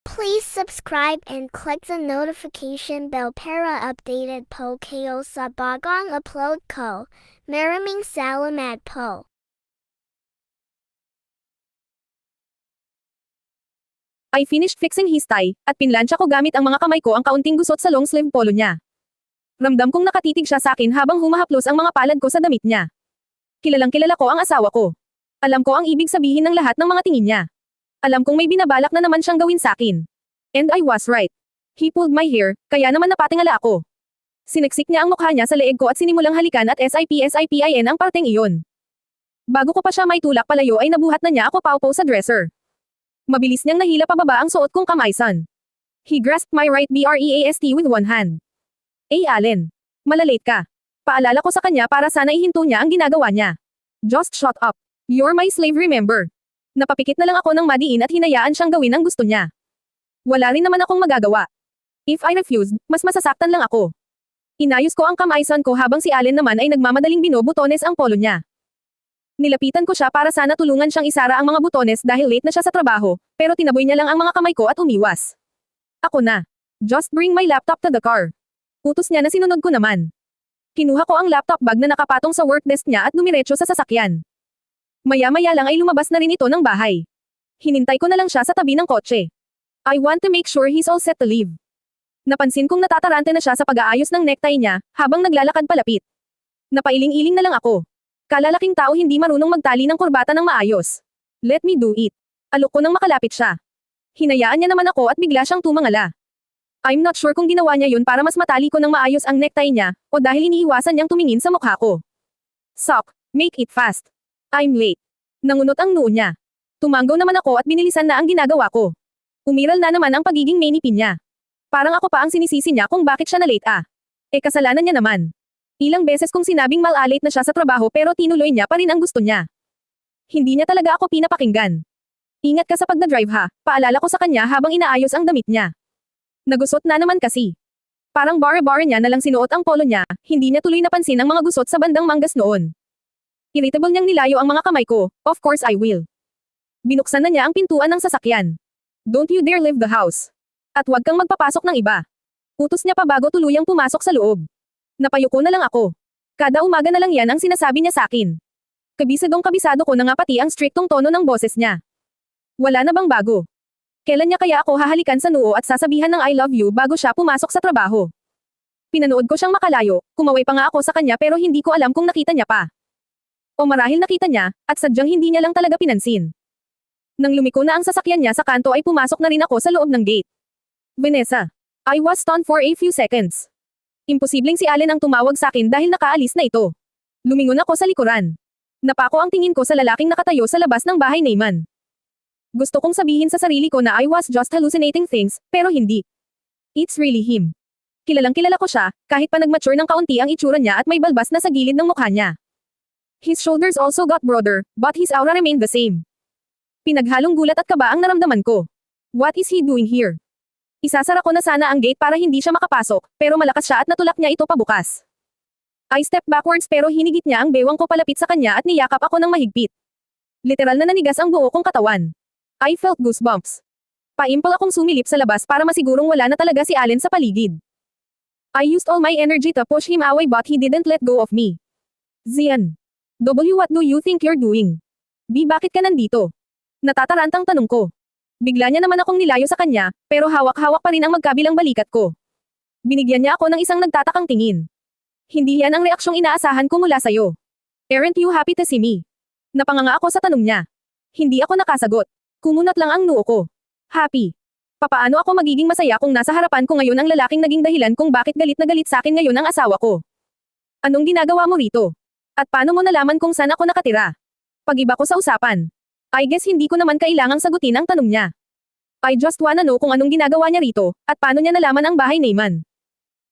Please subscribe and click the notification bell para updated po kayo sa bagong upload ko. Maraming salamat po. I finished fixing his tie, at pinlansya ko gamit ang mga kamay ko ang kaunting gusot sa long sleeve polo niya. Ramdam kong nakatitig siya sa akin habang humahaplos ang mga palad ko sa damit niya. Kilalang kilala ko ang asawa ko. Alam ko ang ibig sabihin ng lahat ng mga tingin niya. Alam kong may binabalak na naman siyang gawin sa akin. And I was right. He pulled my hair, kaya naman napatingala ako. Siniksik niya ang mukha niya sa leeg ko at sinimulang halikan at SIPSIPIN ang parteng iyon. Bago ko pa siya may tulak palayo ay nabuhat na niya ako paupo sa dresser. Mabilis niyang nahila pababa ang suot kong kamaisan. He grasped my right breast with one hand. Allen. Malalate ka. Paalala ko sa kanya para sana ihinto niya ang ginagawa niya. Just shut up. You're my slave, remember? Napapikit na lang ako ng madiin at hinayaan siyang gawin ang gusto niya. Wala rin naman akong magagawa. If I refused, mas masasaktan lang ako. Inayos ko ang kamaisan ko habang si Allen naman ay nagmamadaling binobutones ang polo niya. Nilapitan ko siya para sana tulungan siyang isara ang mga butones dahil late na siya sa trabaho, pero tinaboy niya lang ang mga kamay ko at umiwas. Ako na. Just bring my laptop to the car. Utos niya na sinunod ko naman. Kinuha ko ang laptop bag na nakapatong sa work desk niya at dumiretso sa sasakyan. Maya-maya lang ay lumabas na rin ito ng bahay. Hinintay ko na lang siya sa tabi ng kotse. I want to make sure he's all set to leave. Napansin kong natatarante na siya sa pag-aayos ng necktie niya, habang naglalakad palapit. Napailing-iling na lang ako. Kalalaking tao hindi marunong magtali ng kurbata ng maayos. Let me do it. Alok ko nang makalapit siya. Hinayaan niya naman ako at bigla siyang tumangala. I'm not sure kung ginawa niya yun para mas matali ko ng maayos ang necktie niya, o dahil iniiwasan niyang tumingin sa mukha ko. Sok, make it fast. I'm late. Nangunot ang noo niya. Tumanggaw naman ako at binilisan na ang ginagawa ko. Umiral na naman ang pagiging manipin niya. Parang ako pa ang sinisisi niya kung bakit siya na late kasalanan niya naman. Ilang beses kong sinabing mal-late na siya sa trabaho pero tinuloy niya pa rin ang gusto niya. Hindi niya talaga ako pinapakinggan. Ingat ka sa pagdadrive ha, paalala ko sa kanya habang inaayos ang damit niya. Nagusot na naman kasi. Parang bare-bare niya na lang sinuot ang polo niya, hindi niya tuloy napansin ang mga gusot sa bandang manggas noon. Irritable niyang nilayo ang mga kamay ko, of course I will. Binuksan na niya ang pintuan ng sasakyan. Don't you dare leave the house. At huwag kang magpapasok ng iba. Utos niya pa bago tuluyang pumasok sa loob. Napayuko na lang ako. Kada umaga na lang yan ang sinasabi niya sa akin. Kabisado ko na nga pati ang striktong tono ng boses niya. Wala na bang bago? Kailan niya kaya ako hahalikan sa noo at sasabihan ng I love you bago siya pumasok sa trabaho? Pinanood ko siyang makalayo, kumaway pa nga ako sa kanya pero hindi ko alam kung nakita niya pa. O marahil nakita niya, at sadyang hindi niya lang talaga pinansin. Nang lumiko na ang sasakyan niya sa kanto ay pumasok na rin ako sa loob ng gate. Vanessa. I was stunned for a few seconds. Imposibleng si Allen ang tumawag sa akin dahil nakaalis na ito. Lumingon ako sa likuran. Napako ang tingin ko sa lalaking nakatayo sa labas ng bahay ni Man. Gusto kong sabihin sa sarili ko na I was just hallucinating things, pero hindi. It's really him. Kilalang kilala ko siya, kahit pa nagmature ng kaunti ang itsura niya at may balbas na sa gilid ng mukha niya. His shoulders also got broader, but his aura remained the same. Pinaghalong gulat at kaba ang naramdaman ko. What is he doing here? Isasara ko na sana ang gate para hindi siya makapasok, pero malakas siya at natulak niya ito pabukas. I stepped backwards pero hinigit niya ang bewang ko palapit sa kanya at niyakap ako ng mahigpit. Literal na nanigas ang buo kong katawan. I felt goosebumps. Paimpal akong sumilip sa labas para masigurong wala na talaga si Allen sa paligid. I used all my energy to push him away but he didn't let go of me. Zian. W, what do you think you're doing? B, bakit ka nandito? Natatarantang tanong ko. Bigla niya naman akong nilayo sa kanya, pero hawak-hawak pa rin ang magkabilang balikat ko. Binigyan niya ako ng isang nagtatakang tingin. Hindi yan ang reaksyong inaasahan ko mula sa'yo. Aren't you happy to see me? Napanganga ako sa tanong niya. Hindi ako nakasagot. Kumunat lang ang noo ko. Happy. Papaano ako magiging masaya kung nasa harapan ko ngayon ang lalaking naging dahilan kung bakit galit na galit sa akin ngayon ang asawa ko? Anong ginagawa mo rito? At paano mo nalaman kung saan ako nakatira? Pag-iba ko sa usapan. I guess hindi ko naman kailangang sagutin ang tanong niya. I just wanna know kung anong ginagawa niya rito, at paano niya nalaman ang bahay ni Man.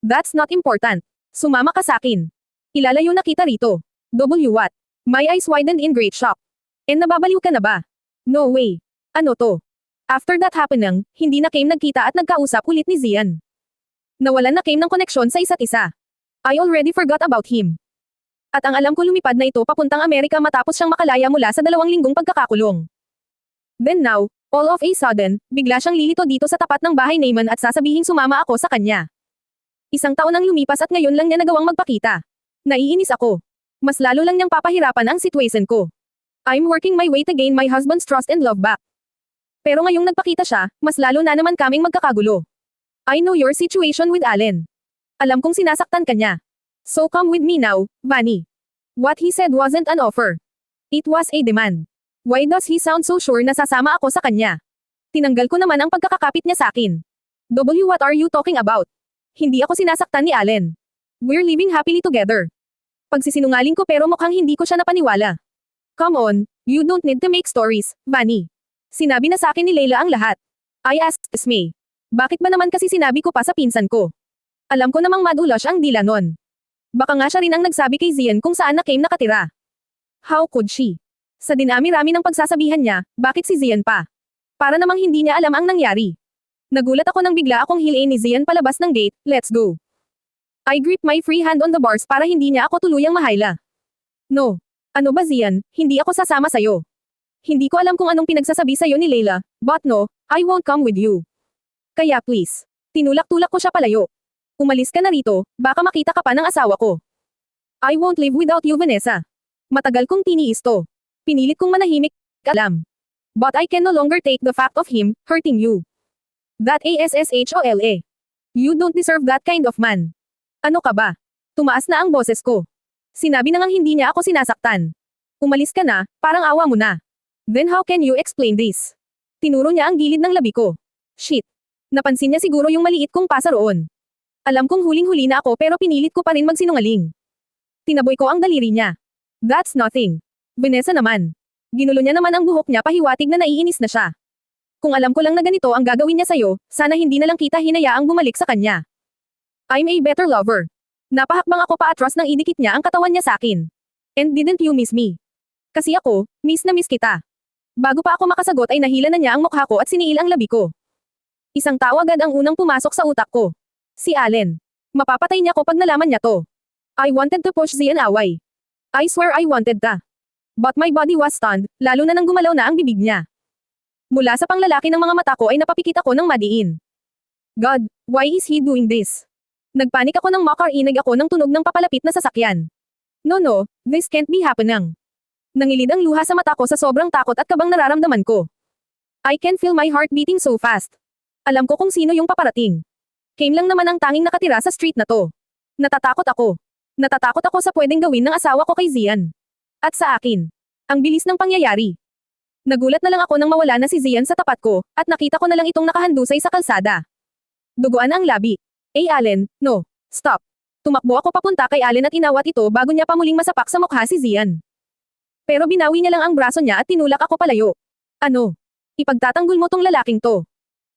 That's not important. Sumama ka sa akin. Ilalayo na kita rito. W, what? My eyes widened in great shock. And nababaliw ka na ba? No way. Ano to? After that happening, hindi na Kim nagkita at nagkausap ulit ni Zian. Nawalan na Kim ng koneksyon sa isa't isa. I already forgot about him. At ang alam ko lumipad na ito papuntang Amerika matapos siyang makalaya mula sa 2 linggong pagkakakulong. Then now, All of a sudden, bigla siyang lilito dito sa tapat ng bahay naman at sasabihing sumama ako sa kanya. Isang taon ang lumipas at ngayon lang niya nagawang magpakita. Naiinis ako. Mas lalo lang niyang papahirapan ang situation ko. I'm working my way to gain my husband's trust and love back. Pero ngayong nagpakita siya, mas lalo na naman kaming magkakagulo. I know your situation with Allen. Alam kong sinasaktan ka niya. So come with me now, Vanny. What he said wasn't an offer. It was a demand. Why does he sound so sure na sasama ako sa kanya? Tinanggal ko naman ang pagkakakapit niya sa akin. What are you talking about? Hindi ako sinasaktan ni Allen. We're living happily together. Pagsisinungaling ko pero mukhang hindi ko siya napaniwala. Come on, you don't need to make stories, Vanny. Sinabi na sa akin ni Layla ang lahat. I asked May. Bakit ba naman kasi sinabi ko pa sa pinsan ko? Alam ko namang madulas ang dila nun. Baka nga siya rin ang nagsabi kay Zian kung saan na Kim nakatira. How could she? Sa dinami-rami ng pagsasabihan niya, bakit si Zian pa? Para namang hindi niya alam ang nangyari. Nagulat ako nang bigla akong hilain ni Zian palabas ng gate, let's go. I grip my free hand on the bars para hindi niya ako tuluyang mahayla. No. Ano ba Zian, hindi ako sasama sayo. Hindi ko alam kung anong pinagsasabi sayo ni Layla, but no, I won't come with you. Kaya please. Tinulak-tulak ko siya palayo. Umalis ka na rito, baka makita ka pa ng asawa ko. I won't live without you Vanessa. Matagal kong tiniis to. Pinilit kong manahimik, alam. But I can no longer take the fact of him hurting you. That ASSHOLA. You don't deserve that kind of man. Ano ka ba? Tumaas na ang boses ko. Sinabi na ngang hindi niya ako sinasaktan. Umalis ka na, parang awa mo na. Then how can you explain this? Tinuro niya ang gilid ng labi ko. Shit. Napansin niya siguro yung maliit kong pasa roon. Alam kong huling-huli na ako pero pinilit ko pa rin magsinungaling. Tinaboy ko ang daliri niya. That's nothing. Vanessa naman. Ginulo niya naman ang buhok niya pahiwatig na naiinis na siya. Kung alam ko lang na ganito ang gagawin niya sa'yo, sana hindi na lang kita hinayaang bumalik sa kanya. I'm a better lover. Napahakbang ako paatras nang idikit niya ang katawan niya sa akin. And didn't you miss me? Kasi ako, miss na miss kita. Bago pa ako makasagot ay nahila na niya ang mukha ko at siniil ang labi ko. Isang tao agad ang unang pumasok sa utak ko. Si Allen. Mapapatay niya ko pag nalaman niya to. I wanted to push Zian away. I swear I wanted to. But my body was stunned, lalo na nang gumalaw na ang bibig niya. Mula sa panglalaki ng mga mata ko ay napapikit ako ng madiin. God, why is he doing this? Nagpanik ako nang makarinig ako ng tunog ng papalapit na sasakyan. No, this can't be happening. Nangilid ang luha sa mata ko sa sobrang takot at kabang nararamdaman ko. I can feel my heart beating so fast. Alam ko kung sino yung paparating. Kim lang naman ang tanging nakatira sa street na to. Natatakot ako. Natatakot ako sa pwedeng gawin ng asawa ko kay Zian. At sa akin. Ang bilis ng pangyayari. Nagulat na lang ako nang mawala na si Zian sa tapat ko, at nakita ko na lang itong nakahandusay sa kalsada. Duguan ang labi. Allen, no. Stop. Tumakbo ako papunta kay Allen at inawat ito bago niya pa muling masapak sa mukha si Zian. Pero binawi niya lang ang braso niya at tinulak ako palayo. Ano? Ipagtatanggol mo tong lalaking to.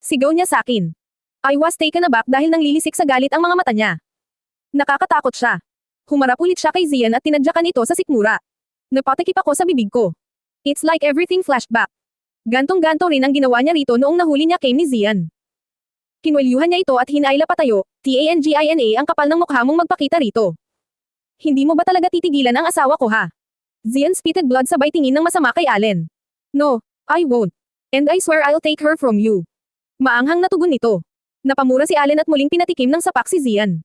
Sigaw niya sa akin. I was taken aback dahil nang lilisik sa galit ang mga mata niya. Nakakatakot siya. Humarap ulit siya kay Zian at tinadyakan ito sa sikmura. Napatikip ako sa bibig ko. It's like everything flashed back. Gantong-ganto rin ang ginawa niya rito noong nahuli niya kay ni Zian. Kinwelyuhan niya ito at hinayla patayo, TANGINA ang kapal ng mukha mong magpakita rito. Hindi mo ba talaga titigilan ang asawa ko ha? Zian spitted blood sabay tingin ng masama kay Allen. No, I won't. And I swear I'll take her from you. Maanghang na tugon nito. Napamura si Allen at muling pinatikim ng sapak si Zian.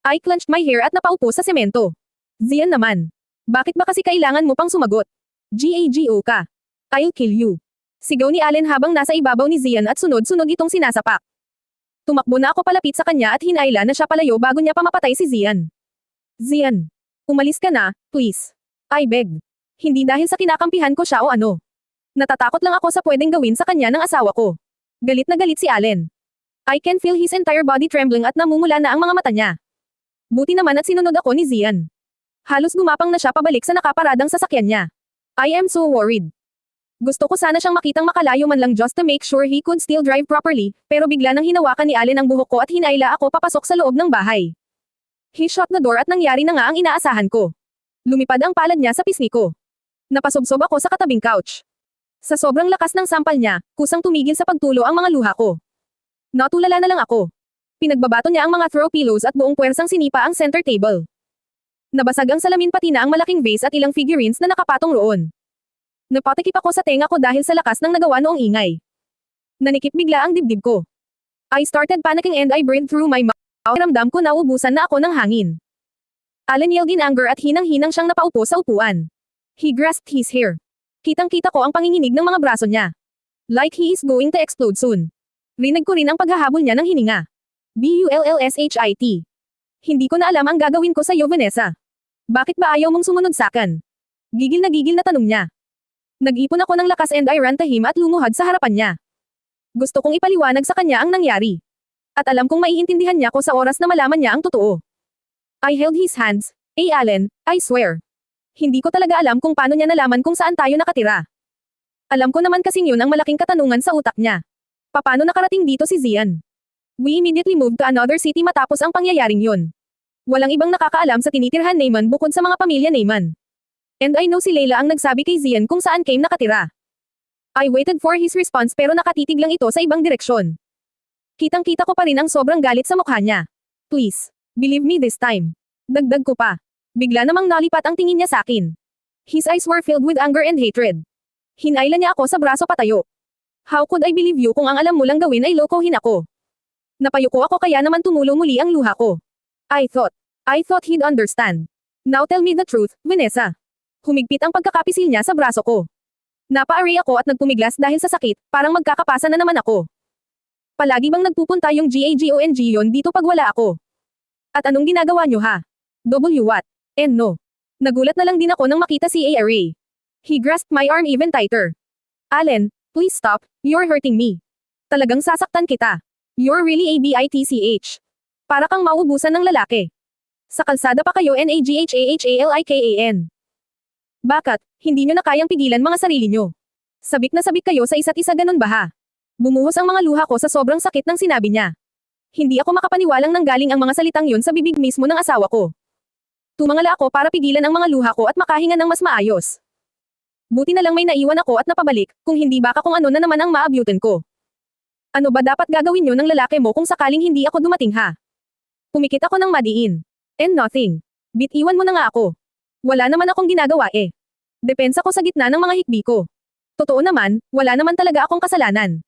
I clenched my hair at napaupo sa semento. Zian naman. Bakit ba kasi kailangan mo pang sumagot? GAGO ka. I'll kill you. Sigaw ni Allen habang nasa ibabaw ni Zian at sunod-sunod itong sinasapak. Tumakbo na ako palapit sa kanya at hinayla na siya palayo bago niya pa mapatay si Zian. Zian. Umalis ka na, please. I begged. Hindi dahil sa kinakampihan ko siya o ano. Natatakot lang ako sa pwedeng gawin sa kanya ng asawa ko. Galit na galit si Allen. I can feel his entire body trembling at namumula na ang mga mata niya. Buti naman at sinunod ako ni Zian. Halos gumapang na siya pabalik sa nakaparadang sasakyan niya. I am so worried. Gusto ko sana siyang makitang makalayo man lang just to make sure he could still drive properly, pero bigla nang hinawakan ni Allen ang buhok ko at hinayla ako papasok sa loob ng bahay. He shut the door at nangyari na nga ang inaasahan ko. Lumipad ang palad niya sa pisngi ko. Napasubsob ako sa katabing couch. Sa sobrang lakas ng sampal niya, kusang tumigil sa pagtulo ang mga luha ko. Natulala na lang ako. Pinagbabato niya ang mga throw pillows at buong puwersang sinipa ang center table. Nabasag ang salamin pati na ang malaking vase at ilang figurines na nakapatong roon. Napatikip ako sa tenga ko dahil sa lakas ng nagawa noong ingay. Nanikip bigla ang dibdib ko. I started panicking and I breathed through my mouth. Ramdam ko na ubusan na ako ng hangin. Allen yelled in anger at hinang-hinang siyang napaupo sa upuan. He grasped his hair. Kitang-kita ko ang panginginig ng mga braso niya. Like he is going to explode soon. Rinig ko rin ang paghahabol niya ng hininga. Bullshit. Hindi ko na alam ang gagawin ko sa iyo, Vanessa. Bakit ba ayaw mong sumunod sakin? Gigil na tanong niya. Nag-ipon ako ng lakas and I ran to him at lumuhad sa harapan niya. Gusto kong ipaliwanag sa kanya ang nangyari. At alam kong maiintindihan niya ko sa oras na malaman niya ang totoo. I held his hands. Allen, I swear. Hindi ko talaga alam kung paano niya nalaman kung saan tayo nakatira. Alam ko naman kasing yun ang malaking katanungan sa utak niya. Paano nakarating dito si Zian? We immediately moved to another city matapos ang pangyayaring yun. Walang ibang nakakaalam sa tinitirhan Neyman bukod sa mga pamilya Neyman. And I know si Layla ang nagsabi kay Zian kung saan Kim nakatira. I waited for his response pero nakatitig lang ito sa ibang direksyon. Kitang-kita ko pa rin ang sobrang galit sa mukha niya. Please, believe me this time. Dagdag ko pa. Bigla namang nalipat ang tingin niya sa akin. His eyes were filled with anger and hatred. Hinayla niya ako sa braso patayo. How could I believe you kung ang alam mo lang gawin ay lokohin ako? Napayuko ako kaya naman tumulo muli ang luha ko. I thought he'd understand. Now tell me the truth, Vanessa. Humigpit ang pagkakapisil niya sa braso ko. Napa-array ako at nagpumiglas dahil sa sakit, parang magkakapasa na naman ako. Palagi bang nagpupunta yung GAGONG yon dito pag wala ako? At anong ginagawa niyo ha? What? And no. Nagulat na lang din ako nang makita si Array. He grasped my arm even tighter. Allen, please stop, you're hurting me. Talagang sasaktan kita. You're really a bitch. Para kang maubusan ng lalaki. Sa kalsada pa kayo NAGHAHALIKAN. Bakit, hindi nyo na kayang pigilan mga sarili nyo? Sabik na sabik kayo sa isa't isa ganun ba ha? Bumuhos ang mga luha ko sa sobrang sakit ng sinabi niya. Hindi ako makapaniwalang nanggaling ang mga salitang yun sa bibig mismo ng asawa ko. Tumangala ako para pigilan ang mga luha ko at makahinga ng mas maayos. Buti na lang may naiwan ako at napabalik, kung hindi baka kung ano na naman ang maabutin ko. Ano ba dapat gagawin nyo ng lalaki mo kung sakaling hindi ako dumating ha? Pumikit ako ng madiin. And nothing. Bitiwan mo na nga ako. Wala naman akong ginagawa eh. Depensa ko sa gitna ng mga hikbi ko. Totoo naman, wala naman talaga akong kasalanan.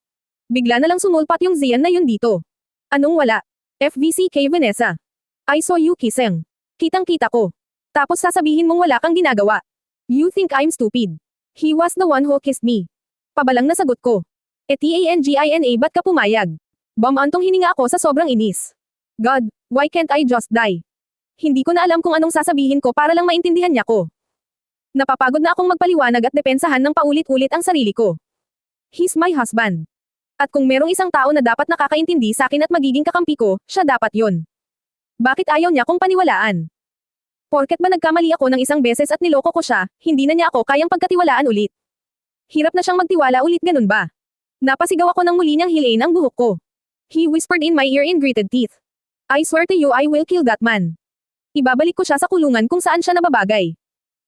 Bigla na lang sumulpat yung Zian na yun dito. Anong wala? FVCK Vanessa. I saw you kissing. Kitang-kita ko. Tapos sasabihin mong wala kang ginagawa. You think I'm stupid. He was the one who kissed me. Pabalang na sagot ko. TANGINA ba't ka pumayag? Bamantong hininga ako sa sobrang inis. God, why can't I just die? Hindi ko na alam kung anong sasabihin ko para lang maintindihan niya ko. Napapagod na akong magpaliwanag at depensahan ng paulit-ulit ang sarili ko. He's my husband. At kung merong isang tao na dapat nakakaintindi sa akin at magiging kakampi ko, siya dapat yon. Bakit ayaw niya kong paniwalaan? Porket ba nagkamali ako ng isang beses at niloko ko siya, hindi na niya ako kayang pagkatiwalaan ulit. Hirap na siyang magtiwala ulit ganun ba? Napasigaw ako ng muli niyang hilain ang buhok ko. He whispered in my ear in gritted teeth. I swear to you I will kill that man. Ibabalik ko siya sa kulungan kung saan siya nababagay.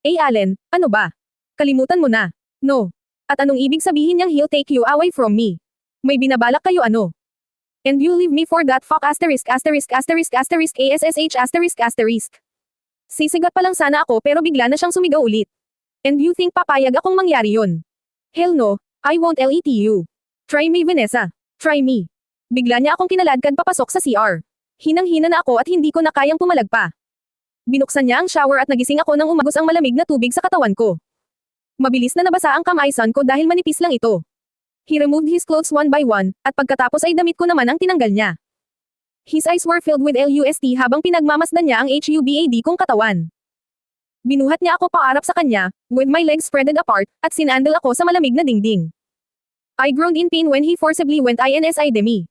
Allen, ano ba? Kalimutan mo na. No. At anong ibig sabihin niyang he'll take you away from me? May binabalak kayo ano? And you leave me for that fuck asterisk. Sisigat pa lang sana ako pero bigla na siyang sumigaw ulit. And you think papayag akong mangyari yon? Hell no, I won't let you. Try me Vanessa. Try me. Bigla niya akong kinaladkad papasok sa CR. Hinang-hina na ako at hindi ko na kayang pumalag pa. Binuksan niya ang shower at nagising ako nang umagos ang malamig na tubig sa katawan ko. Mabilis na nabasa ang kamaisan ko dahil manipis lang ito. He removed his clothes one by one, at pagkatapos ay damit ko naman ang tinanggal niya. His eyes were filled with lust habang pinagmamasdan niya ang hubad kong katawan. Binuhat niya ako paarap sa kanya, with my legs spreaded apart, at sinandal ako sa malamig na dingding. I groaned in pain when he forcibly went inside me.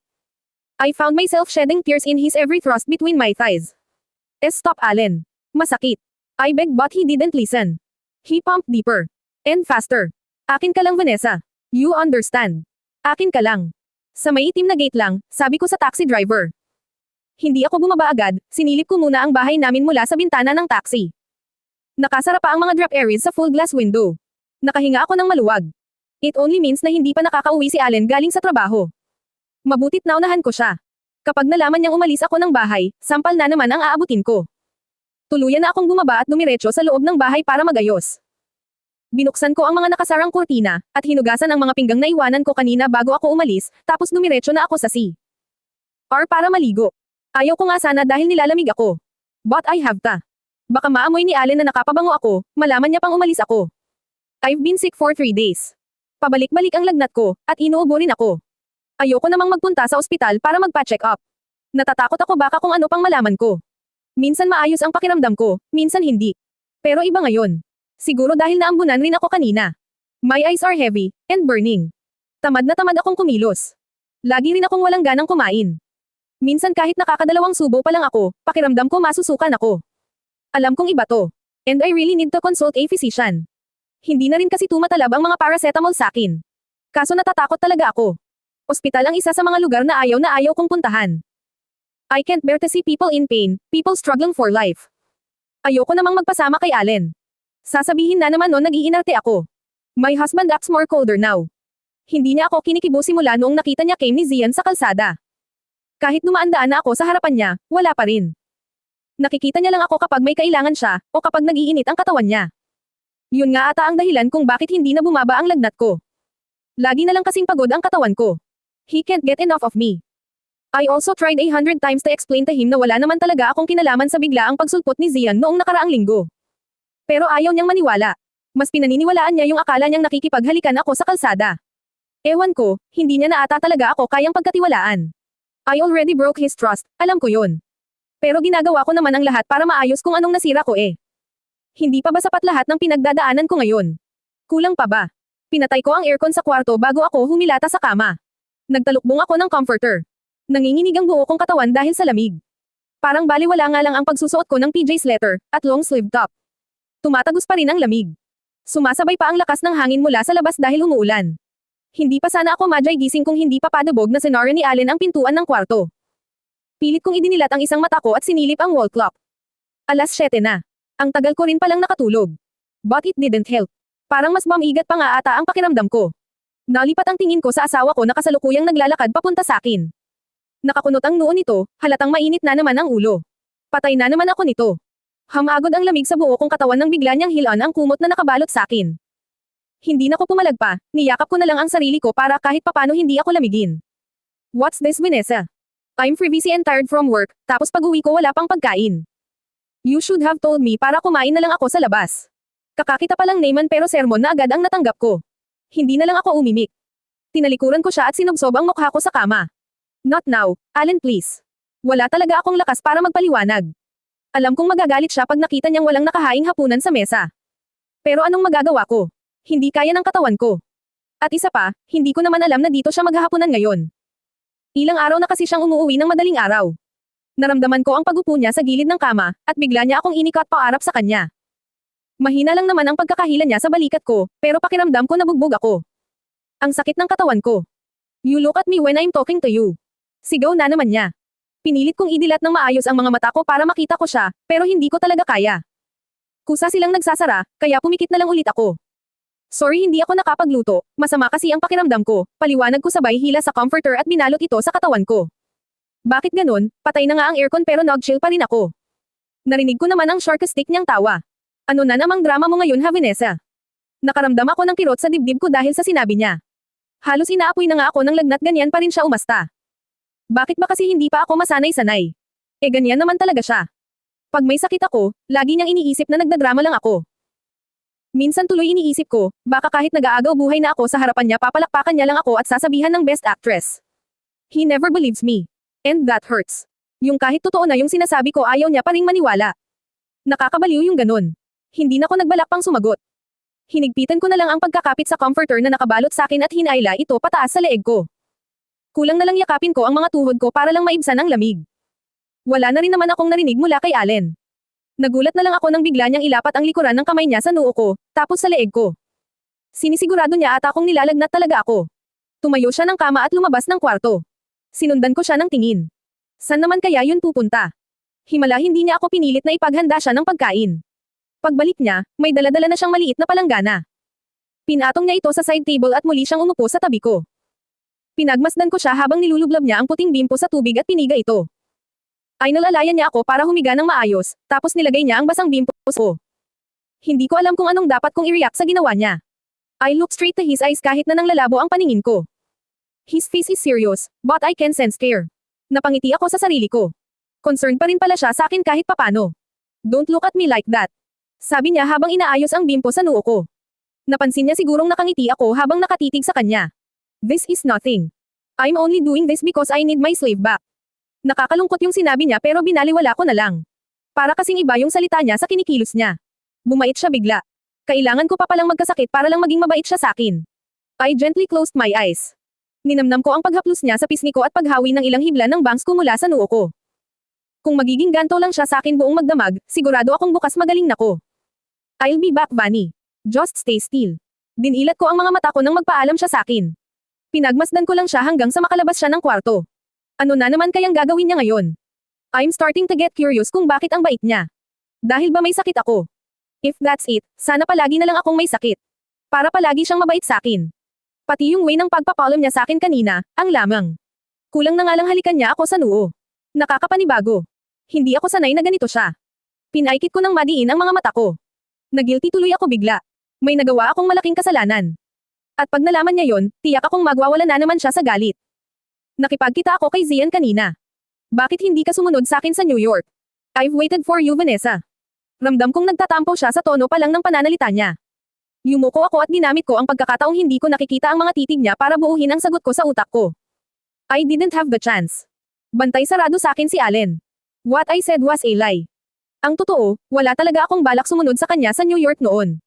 I found myself shedding tears in his every thrust between my thighs. Stop Allen. Masakit. I begged but he didn't listen. He pumped deeper. And faster. Akin ka lang Vanessa. You understand. Akin ka lang. Sa may itim na gate lang, sabi ko sa taxi driver. Hindi ako bumaba agad, sinilip ko muna ang bahay namin mula sa bintana ng taxi. Nakasara pa ang mga drop areas sa full glass window. Nakahinga ako ng maluwag. It only means na hindi pa nakakauwi si Allen galing sa trabaho. Mabutit naunahan ko siya. Kapag nalaman niyang umalis ako ng bahay, sampal na naman ang aabutin ko. Tuluyan na akong bumaba at dumiretso sa loob ng bahay para magayos. Binuksan ko ang mga nakasarang kurtina, at hinugasan ang mga pinggang na iwanan ko kanina bago ako umalis, tapos dumiretso na ako sa sea. Para maligo. Ayaw ko nga sana dahil nilalamig ako. But I have to. Baka maamoy ni Allen na nakapabango ako, malaman niya pang umalis ako. I've been sick for 3 days. Pabalik-balik ang lagnat ko, at inuubo rin ako. Ayoko namang magpunta sa ospital para magpa-check up. Natatakot ako baka kung ano pang malaman ko. Minsan maayos ang pakiramdam ko, minsan hindi. Pero iba ngayon. Siguro dahil naambunan rin ako kanina. My eyes are heavy, and burning. Tamad na tamad akong kumilos. Lagi rin akong walang ganang kumain. Minsan kahit nakakadalawang subo pa lang ako, pakiramdam ko masusukan ako. Alam kong iba to. And I really need to consult a physician. Hindi na rin kasi tumatalab ang mga paracetamol sakin. Kaso natatakot talaga ako. Ospital ang isa sa mga lugar na ayaw kong puntahan. I can't bear to see people in pain, people struggling for life. Ayoko namang magpasama kay Allen. Sasabihin na naman noon nag-iinarte ako. My husband acts more colder now. Hindi niya ako kinikibo simula noong nakita niya Kame ni Zian sa kalsada. Kahit dumaan-daan na ako sa harapan niya, wala pa rin. Nakikita niya lang ako kapag may kailangan siya, o kapag nag-iinit ang katawan niya. Yun nga ata ang dahilan kung bakit hindi na bumaba ang lagnat ko. Lagi na lang kasing pagod ang katawan ko. He can't get enough of me. I also tried 100 times to explain to him na wala naman talaga akong kinalaman sa biglaang pagsulpot ni Zian noong nakaraang linggo. Pero ayaw niyang maniwala. Mas pinaniniwalaan niya yung akala niyang nakikipaghalikan ako sa kalsada. Ewan ko, hindi niya na ata talaga ako kayang pagkatiwalaan. I already broke his trust, alam ko yun. Pero ginagawa ko naman ang lahat para maayos kung anong nasira ko eh. Hindi pa ba sapat lahat ng pinagdadaanan ko ngayon? Kulang pa ba? Pinatay ko ang aircon sa kwarto bago ako humilata sa kama. Nagtalukbong ako ng comforter. Nanginginig ang buo kong katawan dahil sa lamig. Parang baliwala nga lang ang pagsusuot ko ng PJ sweater at long sleeve top. Tumatagos pa rin ang lamig. Sumasabay pa ang lakas ng hangin mula sa labas dahil umuulan. Hindi pa sana ako madyay gising kung hindi pa padabog na sinara ni Allen ang pintuan ng kwarto. Pilit kong idinilat ang isang mata ko at sinilip ang wall clock. 7:00 na. Ang tagal ko rin palang nakatulog. But it didn't help. Parang mas mamigat pa nga ata ang pakiramdam ko. Nalipat ang tingin ko sa asawa ko na kasalukuyang naglalakad papunta sa akin. Nakakunot ang noo nito, halatang mainit na naman ang ulo. Patay na naman ako nito. Hamagod ang lamig sa buo kong katawan nang bigla niyang hilan ang kumot na nakabalot sa akin. Hindi na ko pumalag pa, niyakap ko na lang ang sarili ko para kahit papano hindi ako lamigin. What's this, Vanessa? I'm free busy and tired from work, tapos pag-uwi ko wala pang pagkain. You should have told me para kumain na lang ako sa labas. Kakakita pa lang naman pero sermon na agad ang natanggap ko. Hindi na lang ako umimik. Tinalikuran ko siya at sinubsob ang mukha ko sa kama. Not now, Allen please. Wala talaga akong lakas para magpaliwanag. Alam kong magagalit siya pag nakita niyang walang nakahaing hapunan sa mesa. Pero anong magagawa ko? Hindi kaya ng katawan ko. At isa pa, hindi ko naman alam na dito siya maghahapunan ngayon. Ilang araw na kasi siyang umuwi ng madaling araw. Naramdaman ko ang pagupo niya sa gilid ng kama, at bigla niya akong inikot paarap sa kanya. Mahina lang naman ang pagkakahila niya sa balikat ko, pero pakiramdam ko nabugbog ako. Ang sakit ng katawan ko. You look at me when I'm talking to you. Sigaw na naman niya. Pinilit kong idilat ng maayos ang mga mata ko para makita ko siya, pero hindi ko talaga kaya. Kusa silang nagsasara, kaya pumikit na lang ulit ako. Sorry hindi ako nakapagluto, masama kasi ang pakiramdam ko, paliwanag ko sabay hila sa comforter at binalot ito sa katawan ko. Bakit ganun? Patay na nga ang aircon pero nag-chill pa rin ako. Narinig ko naman ang sarcastic niyang tawa. Ano na namang drama mo ngayon, Vanessa? Nakaramdam ako ng kirot sa dibdib ko dahil sa sinabi niya. Halos inaapoy na nga ako ng lagnat, ganyan pa rin siya umasta. Bakit ba kasi hindi pa ako masanay-sanay? Ganyan naman talaga siya. Pag may sakit ako, lagi niyang iniisip na nagdadrama lang ako. Minsan tuloy iniisip ko, baka kahit nag-aagaw buhay na ako sa harapan niya papalakpakan niya lang ako at sasabihan ng best actress. He never believes me. And that hurts. Yung kahit totoo na yung sinasabi ko ayaw niya pa ring maniwala. Nakakabaliw yung ganun. Hindi na ko nagbalak pang sumagot. Hinigpitan ko na lang ang pagkakapit sa comforter na nakabalot sa akin at hinayla ito pataas sa leeg ko. Kulang na lang yakapin ko ang mga tuhod ko para lang maibsan ang lamig. Wala na rin naman akong narinig mula kay Allen. Nagulat na lang ako nang bigla niyang ilapat ang likuran ng kamay niya sa noo ko, tapos sa leeg ko. Sinisigurado niya ata akong nilalagnat talaga ako. Tumayo siya ng kama at lumabas ng kwarto. Sinundan ko siya ng tingin. San naman kaya yun pupunta? Himala hindi niya ako pinilit na ipaghanda siya ng pagkain. Pagbalik niya, may daladala na siyang maliit na palanggana. Pinatong niya ito sa side table at muli siyang umupo sa tabi ko. Pinagmasdan ko siya habang nilulublab niya ang puting bimpo sa tubig at piniga ito. Ay nalalayan niya ako para humiga ng maayos, tapos nilagay niya ang basang bimpo ko. Hindi ko alam kung anong dapat kong i-react sa ginawa niya. I look straight to his eyes kahit na nanglalabo ang paningin ko. His face is serious, but I can sense care. Napangiti ako sa sarili ko. Concerned pa rin pala siya sa akin kahit papano. Don't look at me like that. Sabi niya habang inaayos ang bimpo sa noo ko. Napansin niya sigurong nakangiti ako habang nakatitig sa kanya. This is nothing. I'm only doing this because I need my slave back. Nakakalungkot yung sinabi niya pero binaliwala ko na lang. Para kasing iba yung salita niya sa kinikilos niya. Bumait siya bigla. Kailangan ko pa palang magkasakit para lang maging mabait siya sa akin. I gently closed my eyes. Ninamnam ko ang paghaplos niya sa pisngi ko at paghawi ng ilang hibla ng bangs ko mula sa noo ko. Kung magiging ganto lang siya sa akin buong magdamag, sigurado akong bukas magaling na ko. I'll be back, Bunny. Just stay still. Dinilat ko ang mga mata ko nang magpaalam siya sa akin. Pinagmasdan ko lang siya hanggang sa makalabas siya ng kwarto. Ano na naman kayang gagawin niya ngayon? I'm starting to get curious kung bakit ang bait niya. Dahil ba may sakit ako? If that's it, sana palagi na lang akong may sakit. Para palagi siyang mabait sa akin. Pati yung way ng pagpapaalam niya sa akin kanina, ang lamang. Kulang na nga lang halikan niya ako sa noo. Nakakapanibago. Hindi ako sanay na ganito siya. Pinaikit ko ng madiin ang mga mata ko. Nagilty tuloy ako bigla. May nagawa akong malaking kasalanan. At pag nalaman niya yon, tiyak akong magwawala na naman siya sa galit. Nakipagkita ako kay Zian kanina. Bakit hindi ka sumunod sa akin sa New York? I've waited for you, Vanessa. Ramdam kong nagtatampo siya sa tono pa lang ng pananalita niya. Yumuko ako at ginamit ko ang pagkakataong hindi ko nakikita ang mga titig niya para buuhin ang sagot ko sa utak ko. I didn't have the chance. Bantay sarado sa akin si Allen. What I said was a lie. Ang totoo, wala talaga akong balak sumunod sa kanya sa New York noon.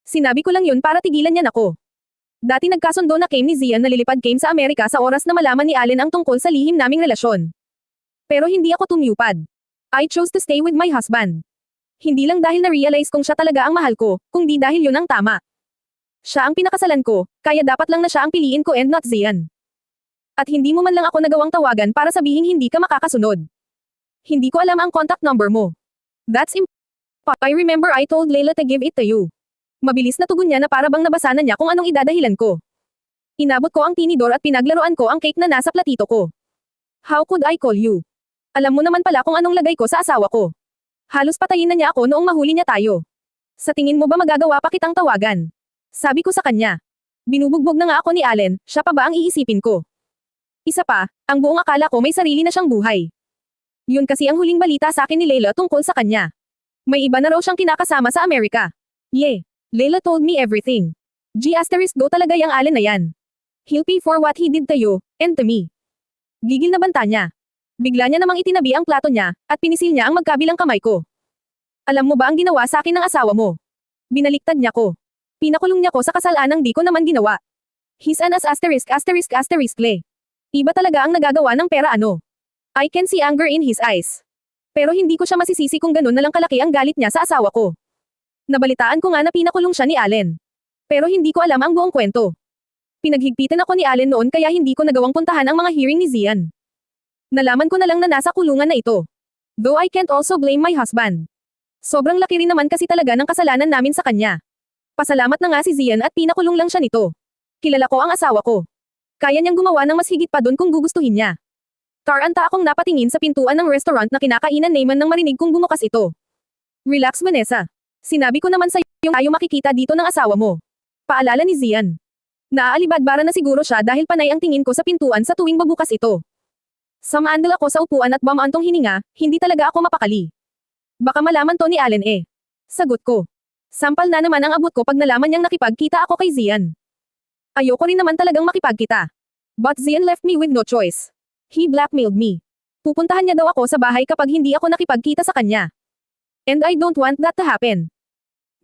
Sinabi ko lang yun para tigilan niya ako. Dati nagkasundo na came ni Zian na lilipad came sa Amerika sa oras na malaman ni Allen ang tungkol sa lihim naming relasyon. Pero hindi ako tumupad. I chose to stay with my husband. Hindi lang dahil na-realize kong siya talaga ang mahal ko, kundi dahil yun ang tama. Siya ang pinakasalan ko, kaya dapat lang na siya ang piliin ko and not Zian. At hindi mo man lang ako nagawang tawagan para sabihin hindi ka makakasunod. Hindi ko alam ang contact number mo. That's impossible. I remember I told Layla to give it to you. Mabilis na tugon niya na para bang nabasa na niya kung anong idadahilan ko. Inabot ko ang tinidor at pinaglaruan ko ang cake na nasa platito ko. How could I call you? Alam mo naman pala kung anong lagay ko sa asawa ko. Halos patayin na niya ako noong mahuli niya tayo. Sa tingin mo ba magagawa pa kitang tawagan? Sabi ko sa kanya. Binubugbog na nga ako ni Allen, siya pa ba ang iisipin ko? Isa pa, ang buong akala ko may sarili na siyang buhay. Yun kasi ang huling balita sa akin ni Layla tungkol sa kanya. May iba na raw siyang kinakasama sa Amerika. Yeah. Layla told me everything. Go talaga yang Allen na yan. He'll pay for what he did to you, and to me. Gigil na banta niya. Bigla niya namang itinabi ang plato niya, at pinisil niya ang magkabilang kamay ko. Alam mo ba ang ginawa sa akin ng asawa mo? Binaliktad niya ko. Pinakulong niya ko sa kasalanang di ko naman ginawa. He's an le. Iba talaga ang nagagawa ng pera ano. I can see anger in his eyes. Pero hindi ko siya masisisi kung ganun na lang kalaki ang galit niya sa asawa ko. Nabalitaan ko nga na pinakulong siya ni Allen. Pero hindi ko alam ang buong kwento. Pinaghigpitan ako ni Allen noon kaya hindi ko nagawang puntahan ang mga hearing ni Zian. Nalaman ko na lang na nasa kulungan na ito. Though I can't also blame my husband. Sobrang laki rin naman kasi talaga ng kasalanan namin sa kanya. Pasalamat na nga si Zian at pinakulong lang siya nito. Kilala ko ang asawa ko. Kaya niyang gumawa ng mas higit pa doon kung gugustuhin niya. Taranta akong napatingin sa pintuan ng restaurant na kinakainan Neyman nang marinig kong bumukas ito. Relax, Vanessa. Sinabi ko naman sa iyo tayo makikita dito ng asawa mo. Paalala ni Zian. Naaalibadbara na siguro siya dahil panay ang tingin ko sa pintuan sa tuwing babukas ito. Sumandal ako sa upuan at bumantong hininga, hindi talaga ako mapakali. Baka malaman to ni Allen eh. Sagot ko. Sampal na naman ang abot ko pag nalaman niyang nakipagkita ako kay Zian. Ayoko rin naman talagang makipagkita. But Zian left me with no choice. He blackmailed me. Pupuntahan niya daw ako sa bahay kapag hindi ako nakipagkita sa kanya. And I don't want that to happen.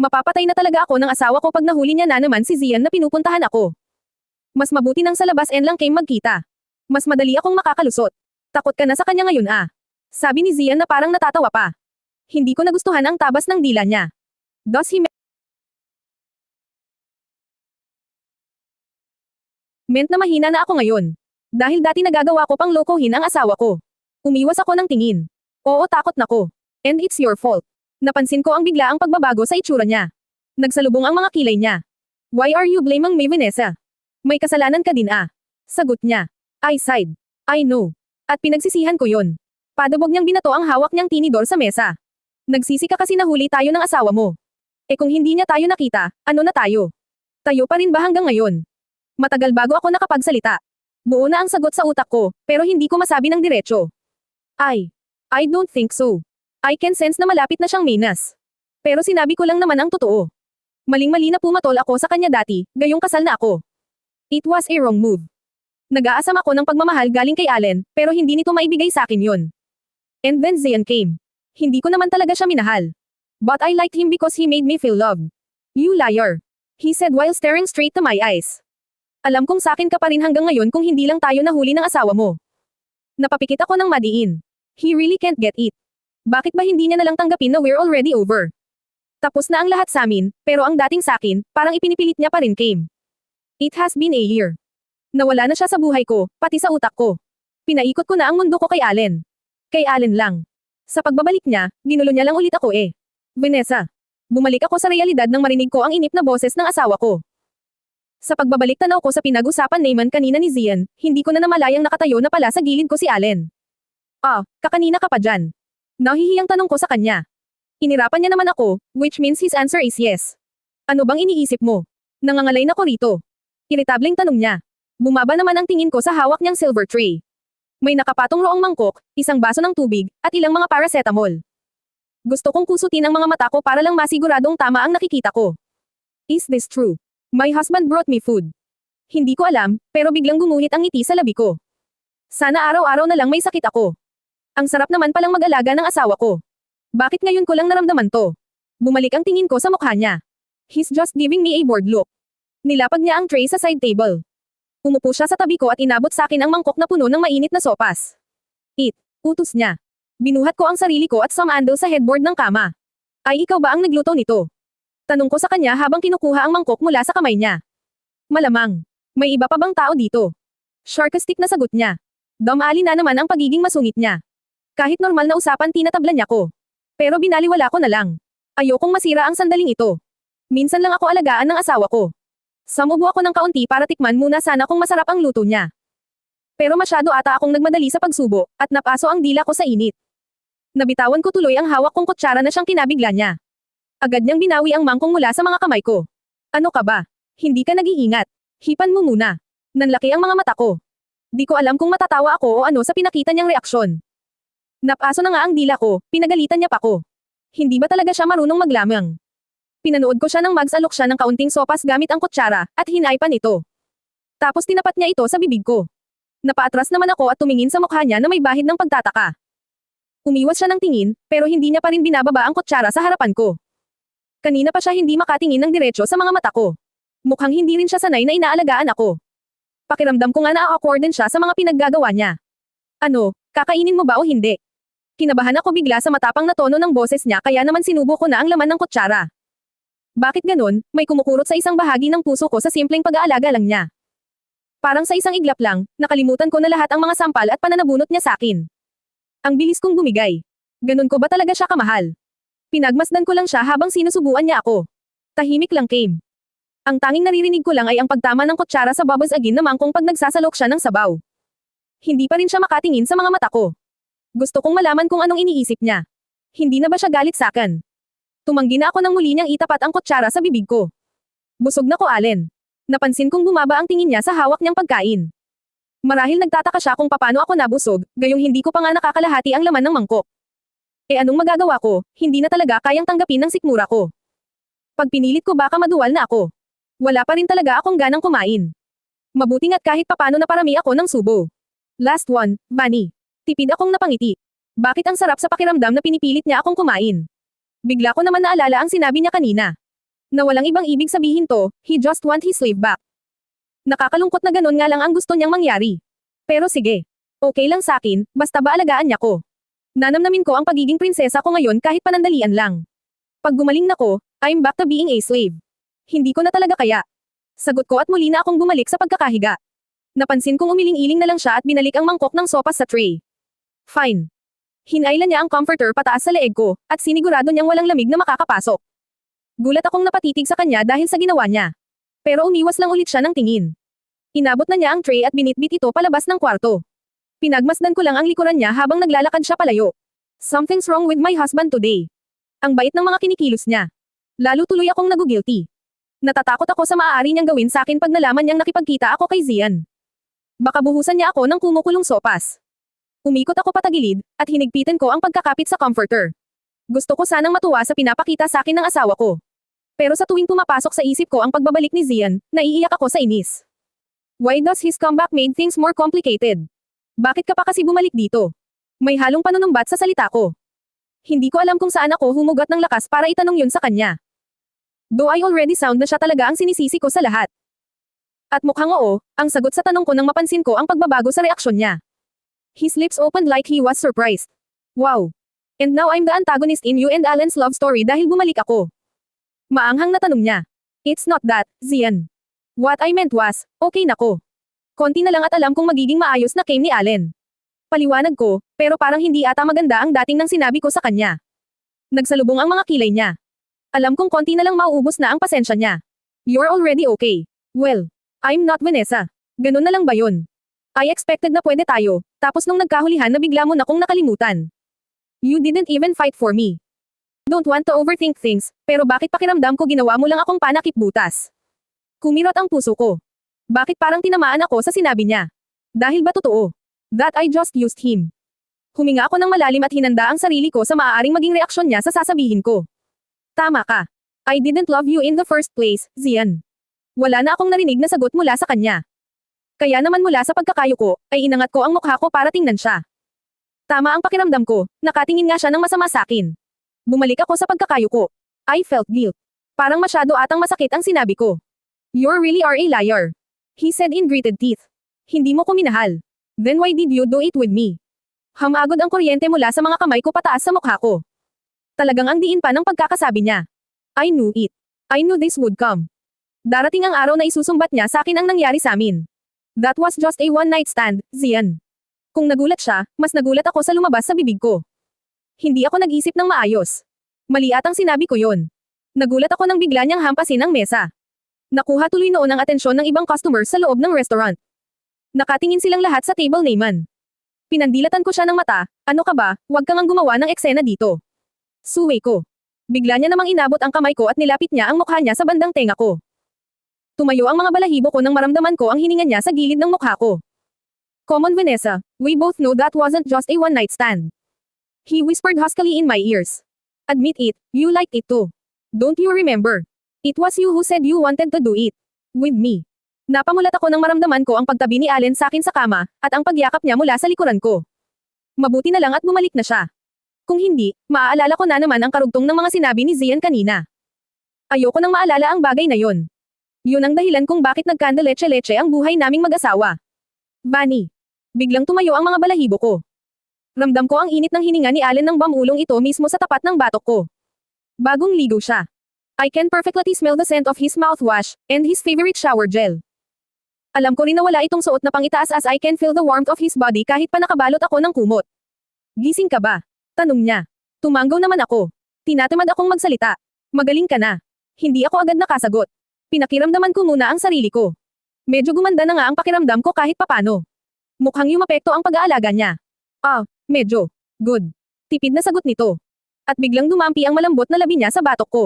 Mapapatay na talaga ako ng asawa ko pag nahuli niya na naman si Zian na pinupuntahan ako. Mas mabuti nang sa labas and lang came magkita. Mas madali akong makakalusot. Takot ka na sa kanya ngayon ah. Sabi ni Zian na parang natatawa pa. Hindi ko nagustuhan ang tabas ng dila niya. Does he meant na mahina na ako ngayon. Dahil dati nagagawa ko pang lokohin ang asawa ko. Umiwas ako ng tingin. Oo, takot na ko. And it's your fault. Napansin ko ang biglaang pagbabago sa itsura niya. Nagsalubong ang mga kilay niya. Why are you blaming me, Vanessa? May kasalanan ka din ah. Sagot niya. I sighed. I know. At pinagsisihan ko yon. Padabog niyang binato ang hawak niyang tinidor sa mesa. Nagsisi ka kasi nahuli tayo ng asawa mo. Kung hindi niya tayo nakita, ano na tayo? Tayo pa rin ba hanggang ngayon? Matagal bago ako nakapagsalita. Buo na ang sagot sa utak ko, pero hindi ko masabi ng diretso. I don't think so. I can sense na malapit na siyang minas. Pero sinabi ko lang naman ang totoo. Maling-mali na pumatol ako sa kanya dati, gayong kasal na ako. It was a wrong move. Nag-aasam ako ng pagmamahal galing kay Allen, pero hindi nito maibigay sa akin yon. And then Zian came. Hindi ko naman talaga siya minahal. But I liked him because he made me feel loved. You liar. He said while staring straight to my eyes. Alam kong sakin ka pa rin hanggang ngayon kung hindi lang tayo nahuli ng asawa mo. Napapikit ako ng madiin. He really can't get it. Bakit ba hindi niya nalang tanggapin na we're already over? Tapos na ang lahat sa amin, pero ang dating sakin, parang ipinipilit niya pa rin came. It has been a year. Nawala na siya sa buhay ko, pati sa utak ko. Pinaikot ko na ang mundo ko kay Allen. Kay Allen lang. Sa pagbabalik niya, ginulo niya lang ulit ako eh. Vanessa. Bumalik ako sa realidad nang marinig ko ang inip na boses ng asawa ko. Sa pagbabalik tanaw ko sa pinag-usapan naman kanina ni Zian, hindi ko na namalayang nakatayo na pala sa gilid ko si Allen. Kakanina ka pa dyan. Nahihiyang tanong ko sa kanya. Inirapan niya naman ako, which means his answer is yes. Ano bang iniisip mo? Nangangalay na ko rito. Iritableng tanong niya. Bumaba naman ang tingin ko sa hawak niyang silver tray. May nakapatong roong mangkok, isang baso ng tubig, at ilang mga paracetamol. Gusto kong kusutin ang mga mata ko para lang masiguradong tama ang nakikita ko. Is this true? My husband brought me food. Hindi ko alam, pero biglang gumuhit ang ngiti sa labi ko. Sana araw-araw na lang may sakit ako. Ang sarap naman palang mag-alaga ng asawa ko. Bakit ngayon ko lang naramdaman to? Bumalik ang tingin ko sa mukha niya. He's just giving me a bored look. Nilapag niya ang tray sa side table. Umupo siya sa tabi ko at inabot sa akin ang mangkok na puno ng mainit na sopas. Utos niya. Binuhat ko ang sarili ko at sumandal sa headboard ng kama. Ay ikaw ba ang nagluto nito? Tanong ko sa kanya habang kinukuha ang mangkok mula sa kamay niya. Malamang. May iba pa bang tao dito? Sarcastic na sagot niya. Damali na naman ang pagiging masungit niya. Kahit normal na usapan tinatabla niya ko. Pero binaliwala ko na lang. Ayokong masira ang sandaling ito. Minsan lang ako alagaan ng asawa ko. Sumubo ako ng kaunti para tikman muna sana kung masarap ang luto niya. Pero masyado ata akong nagmadali sa pagsubo, at napaso ang dila ko sa init. Nabitawan ko tuloy ang hawak kong kutsara na siyang kinabigla niya. Agad niyang binawi ang mangkong mula sa mga kamay ko. Ano ka ba? Hindi ka nag-iingat. Hipan mo muna. Nanlaki ang mga mata ko. Di ko alam kung matatawa ako o ano sa pinakita niyang reaksyon. Napaso na nga ang dila ko, pinagalitan niya pa ko. Hindi ba talaga siya marunong maglamang? Pinanood ko siya nang magsalok siya ng kaunting sopas gamit ang kutsara, at hinaypan ito. Tapos tinapat niya ito sa bibig ko. Napaatras naman ako at tumingin sa mukha niya na may bahid ng pagtataka. Umiwas siya ng tingin, pero hindi niya pa rin binababa ang kutsara sa harapan ko. Kanina pa siya hindi makatingin ng diretso sa mga mata ko. Mukhang hindi rin siya sanay na inaalagaan ako. Pakiramdam ko nga na-awkward din siya sa mga pinaggagawa niya. Ano, kakainin mo ba o hindi? Kinabahan ako bigla sa matapang na tono ng boses niya kaya naman sinubo ko na ang laman ng kutsara. Bakit ganon, may kumukurot sa isang bahagi ng puso ko sa simpleng pag-aalaga lang niya. Parang sa isang iglap lang, nakalimutan ko na lahat ang mga sampal at pananabunot niya sa akin. Ang bilis kong bumigay. Ganon ko ba talaga siya kamahal? Pinagmasdan ko lang siya habang sinusubuan niya ako. Tahimik lang came. Ang tanging naririnig ko lang ay ang pagtama ng kutsara sa babas agin na mangkong pag nagsasalok siya ng sabaw. Hindi pa rin siya makatingin sa mga mata ko. Gusto kong malaman kung anong iniisip niya. Hindi na ba siya galit sakin? Tumanggi na ako nang muli niyang itapat ang kutsara sa bibig ko. Busog na ko Allen. Napansin kong bumaba ang tingin niya sa hawak niyang pagkain. Marahil nagtataka siya kung paano ako nabusog, gayong hindi ko pa nga nakakalahati ang laman ng mangkok. Anong magagawa ko, hindi na talaga kayang tanggapin ng sikmura ko. Pag pinilit ko baka maduwal na ako. Wala pa rin talaga akong ganang kumain. Mabuti nga't kahit papano naparami ako ng subo. Last one, Bunny. Tipid akong napangiti. Bakit ang sarap sa pakiramdam na pinipilit niya akong kumain? Bigla ko naman naalala ang sinabi niya kanina. Na walang ibang ibig sabihin to, he just want his slave back. Nakakalungkot na ganon nga lang ang gusto niyang mangyari. Pero sige. Okay lang sa akin, basta ba alagaan niya ko. Nanamnamin ko ang pagiging prinsesa ko ngayon kahit panandalian lang. Pag gumaling na ko, I'm back to being a slave. Hindi ko na talaga kaya. Sagot ko at muli na akong bumalik sa pagkakahiga. Napansin kong umiling-iling na lang siya at binalik ang mangkok ng sopas sa tray. Fine. Hinailan niya ang comforter pataas sa leeg ko, at sinigurado niyang walang lamig na makakapasok. Gulat akong napatitig sa kanya dahil sa ginawa niya. Pero umiwas lang ulit siya ng tingin. Inabot na niya ang tray at binitbit ito palabas ng kwarto. Pinagmasdan ko lang ang likuran niya habang naglalakad siya palayo. Something's wrong with my husband today. Ang bait ng mga kinikilos niya. Lalo tuloy akong nagugilty. Natatakot ako sa maaari niyang gawin sa akin pag nalaman niyang nakipagkita ako kay Zian. Baka buhusan niya ako ng kumukulong sopas. Umikot ako patagilid, at hinigpitan ko ang pagkakapit sa comforter. Gusto ko sanang matuwa sa pinapakita sa akin ng asawa ko. Pero sa tuwing pumapasok sa isip ko ang pagbabalik ni Zian, naiiyak ako sa inis. Why does his comeback made things more complicated? Bakit ka pa kasi bumalik dito? May halong panunumbat sa salita ko. Hindi ko alam kung saan ako humugot ng lakas para itanong yun sa kanya. Though I already sound na siya talaga ang sinisisi ko sa lahat. At mukhang oo, ang sagot sa tanong ko nang mapansin ko ang pagbabago sa reaksyon niya. His lips opened like he was surprised. Wow. And now I'm the antagonist in you and Alan's love story dahil bumalik ako. Maanghang na tanong niya. It's not that, Zian. What I meant was, okay na ko. Konti na lang at alam kong magiging maayos na came ni Allen. Paliwanag ko, pero parang hindi ata maganda ang dating ng sinabi ko sa kanya. Nagsalubong ang mga kilay niya. Alam kong konti na lang mauubos na ang pasensya niya. You're already okay. Well, I'm not Vanessa. Ganun na lang ba yun? I expected na pwede tayo, tapos nung nagkahulihan na bigla mo na kong nakalimutan. You didn't even fight for me. Don't want to overthink things, pero bakit pakiramdam ko ginawa mo lang akong panakip butas? Kumirot ang puso ko. Bakit parang tinamaan ako sa sinabi niya? Dahil ba totoo? That I just used him. Huminga ako ng malalim at hinanda ang sarili ko sa maaaring maging reaksyon niya sa sasabihin ko. Tama ka. I didn't love you in the first place, Zian. Wala na akong narinig na sagot mula sa kanya. Kaya naman mula sa pagkakayo ko, ay inangat ko ang mukha ko para tingnan siya. Tama ang pakiramdam ko, nakatingin nga siya ng masama sa akin. Bumalik ako sa pagkakayo ko. I felt guilt. Parang masyado atang masakit ang sinabi ko. You really are a liar. He said in gritted teeth. Hindi mo ko minahal. Then why did you do it with me? Hamagod ang kuryente mula sa mga kamay ko pataas sa mukha ko. Talagang ang diin pa ng pagkakasabi niya. I knew it. I knew this would come. Darating ang araw na isusumbat niya sa akin ang nangyari sa amin. That was just a one-night stand, Zian. Kung nagulat siya, mas nagulat ako sa lumabas sa bibig ko. Hindi ako nag-isip ng maayos. Mali atang sinabi ko yon. Nagulat ako nang bigla niyang hampasin ang mesa. Nakuha tuloy noon ang atensyon ng ibang customers sa loob ng restaurant. Nakatingin silang lahat sa table naman. Pinandilatan ko siya ng mata, ano ka ba, huwag kang gumawa ng eksena dito. Suway ko. Bigla niya namang inabot ang kamay ko at nilapit niya ang mukha niya sa bandang tenga ko. Tumayo ang mga balahibo ko nang maramdaman ko ang hininga niya sa gilid ng mukha ko. Come on Vanessa, we both know that wasn't just a one-night stand. He whispered huskily in my ears. Admit it, you liked it too. Don't you remember? It was you who said you wanted to do it. With me. Napamulat ako nang maramdaman ko ang pagtabi ni Allen sa akin sa kama, at ang pagyakap niya mula sa likuran ko. Mabuti na lang at bumalik na siya. Kung hindi, maaalala ko na naman ang karugtong ng mga sinabi ni Zian kanina. Ayoko nang maalala ang bagay na yon. Yun ang dahilan kung bakit nagkandaleche-leche ang buhay naming mag-asawa. Bunny. Biglang tumayo ang mga balahibo ko. Ramdam ko ang init ng hininga ni Allen nang bamulong ito mismo sa tapat ng batok ko. Bagong ligo siya. I can perfectly smell the scent of his mouthwash, and his favorite shower gel. Alam ko rin na wala itong suot na pangitaas as I can feel the warmth of his body kahit pa nakabalot ako ng kumot. Gising ka ba? Tanong niya. Tumanggaw naman ako. Tinatamad akong magsalita. Magaling ka na. Hindi ako agad nakasagot. Pinakiramdaman ko muna ang sarili ko. Medyo gumanda na nga ang pakiramdam ko kahit papano. Mukhang yumapekto ang pag-aalaga niya. Medyo. Good. Tipid na sagot nito. At biglang dumampi ang malambot na labi niya sa batok ko.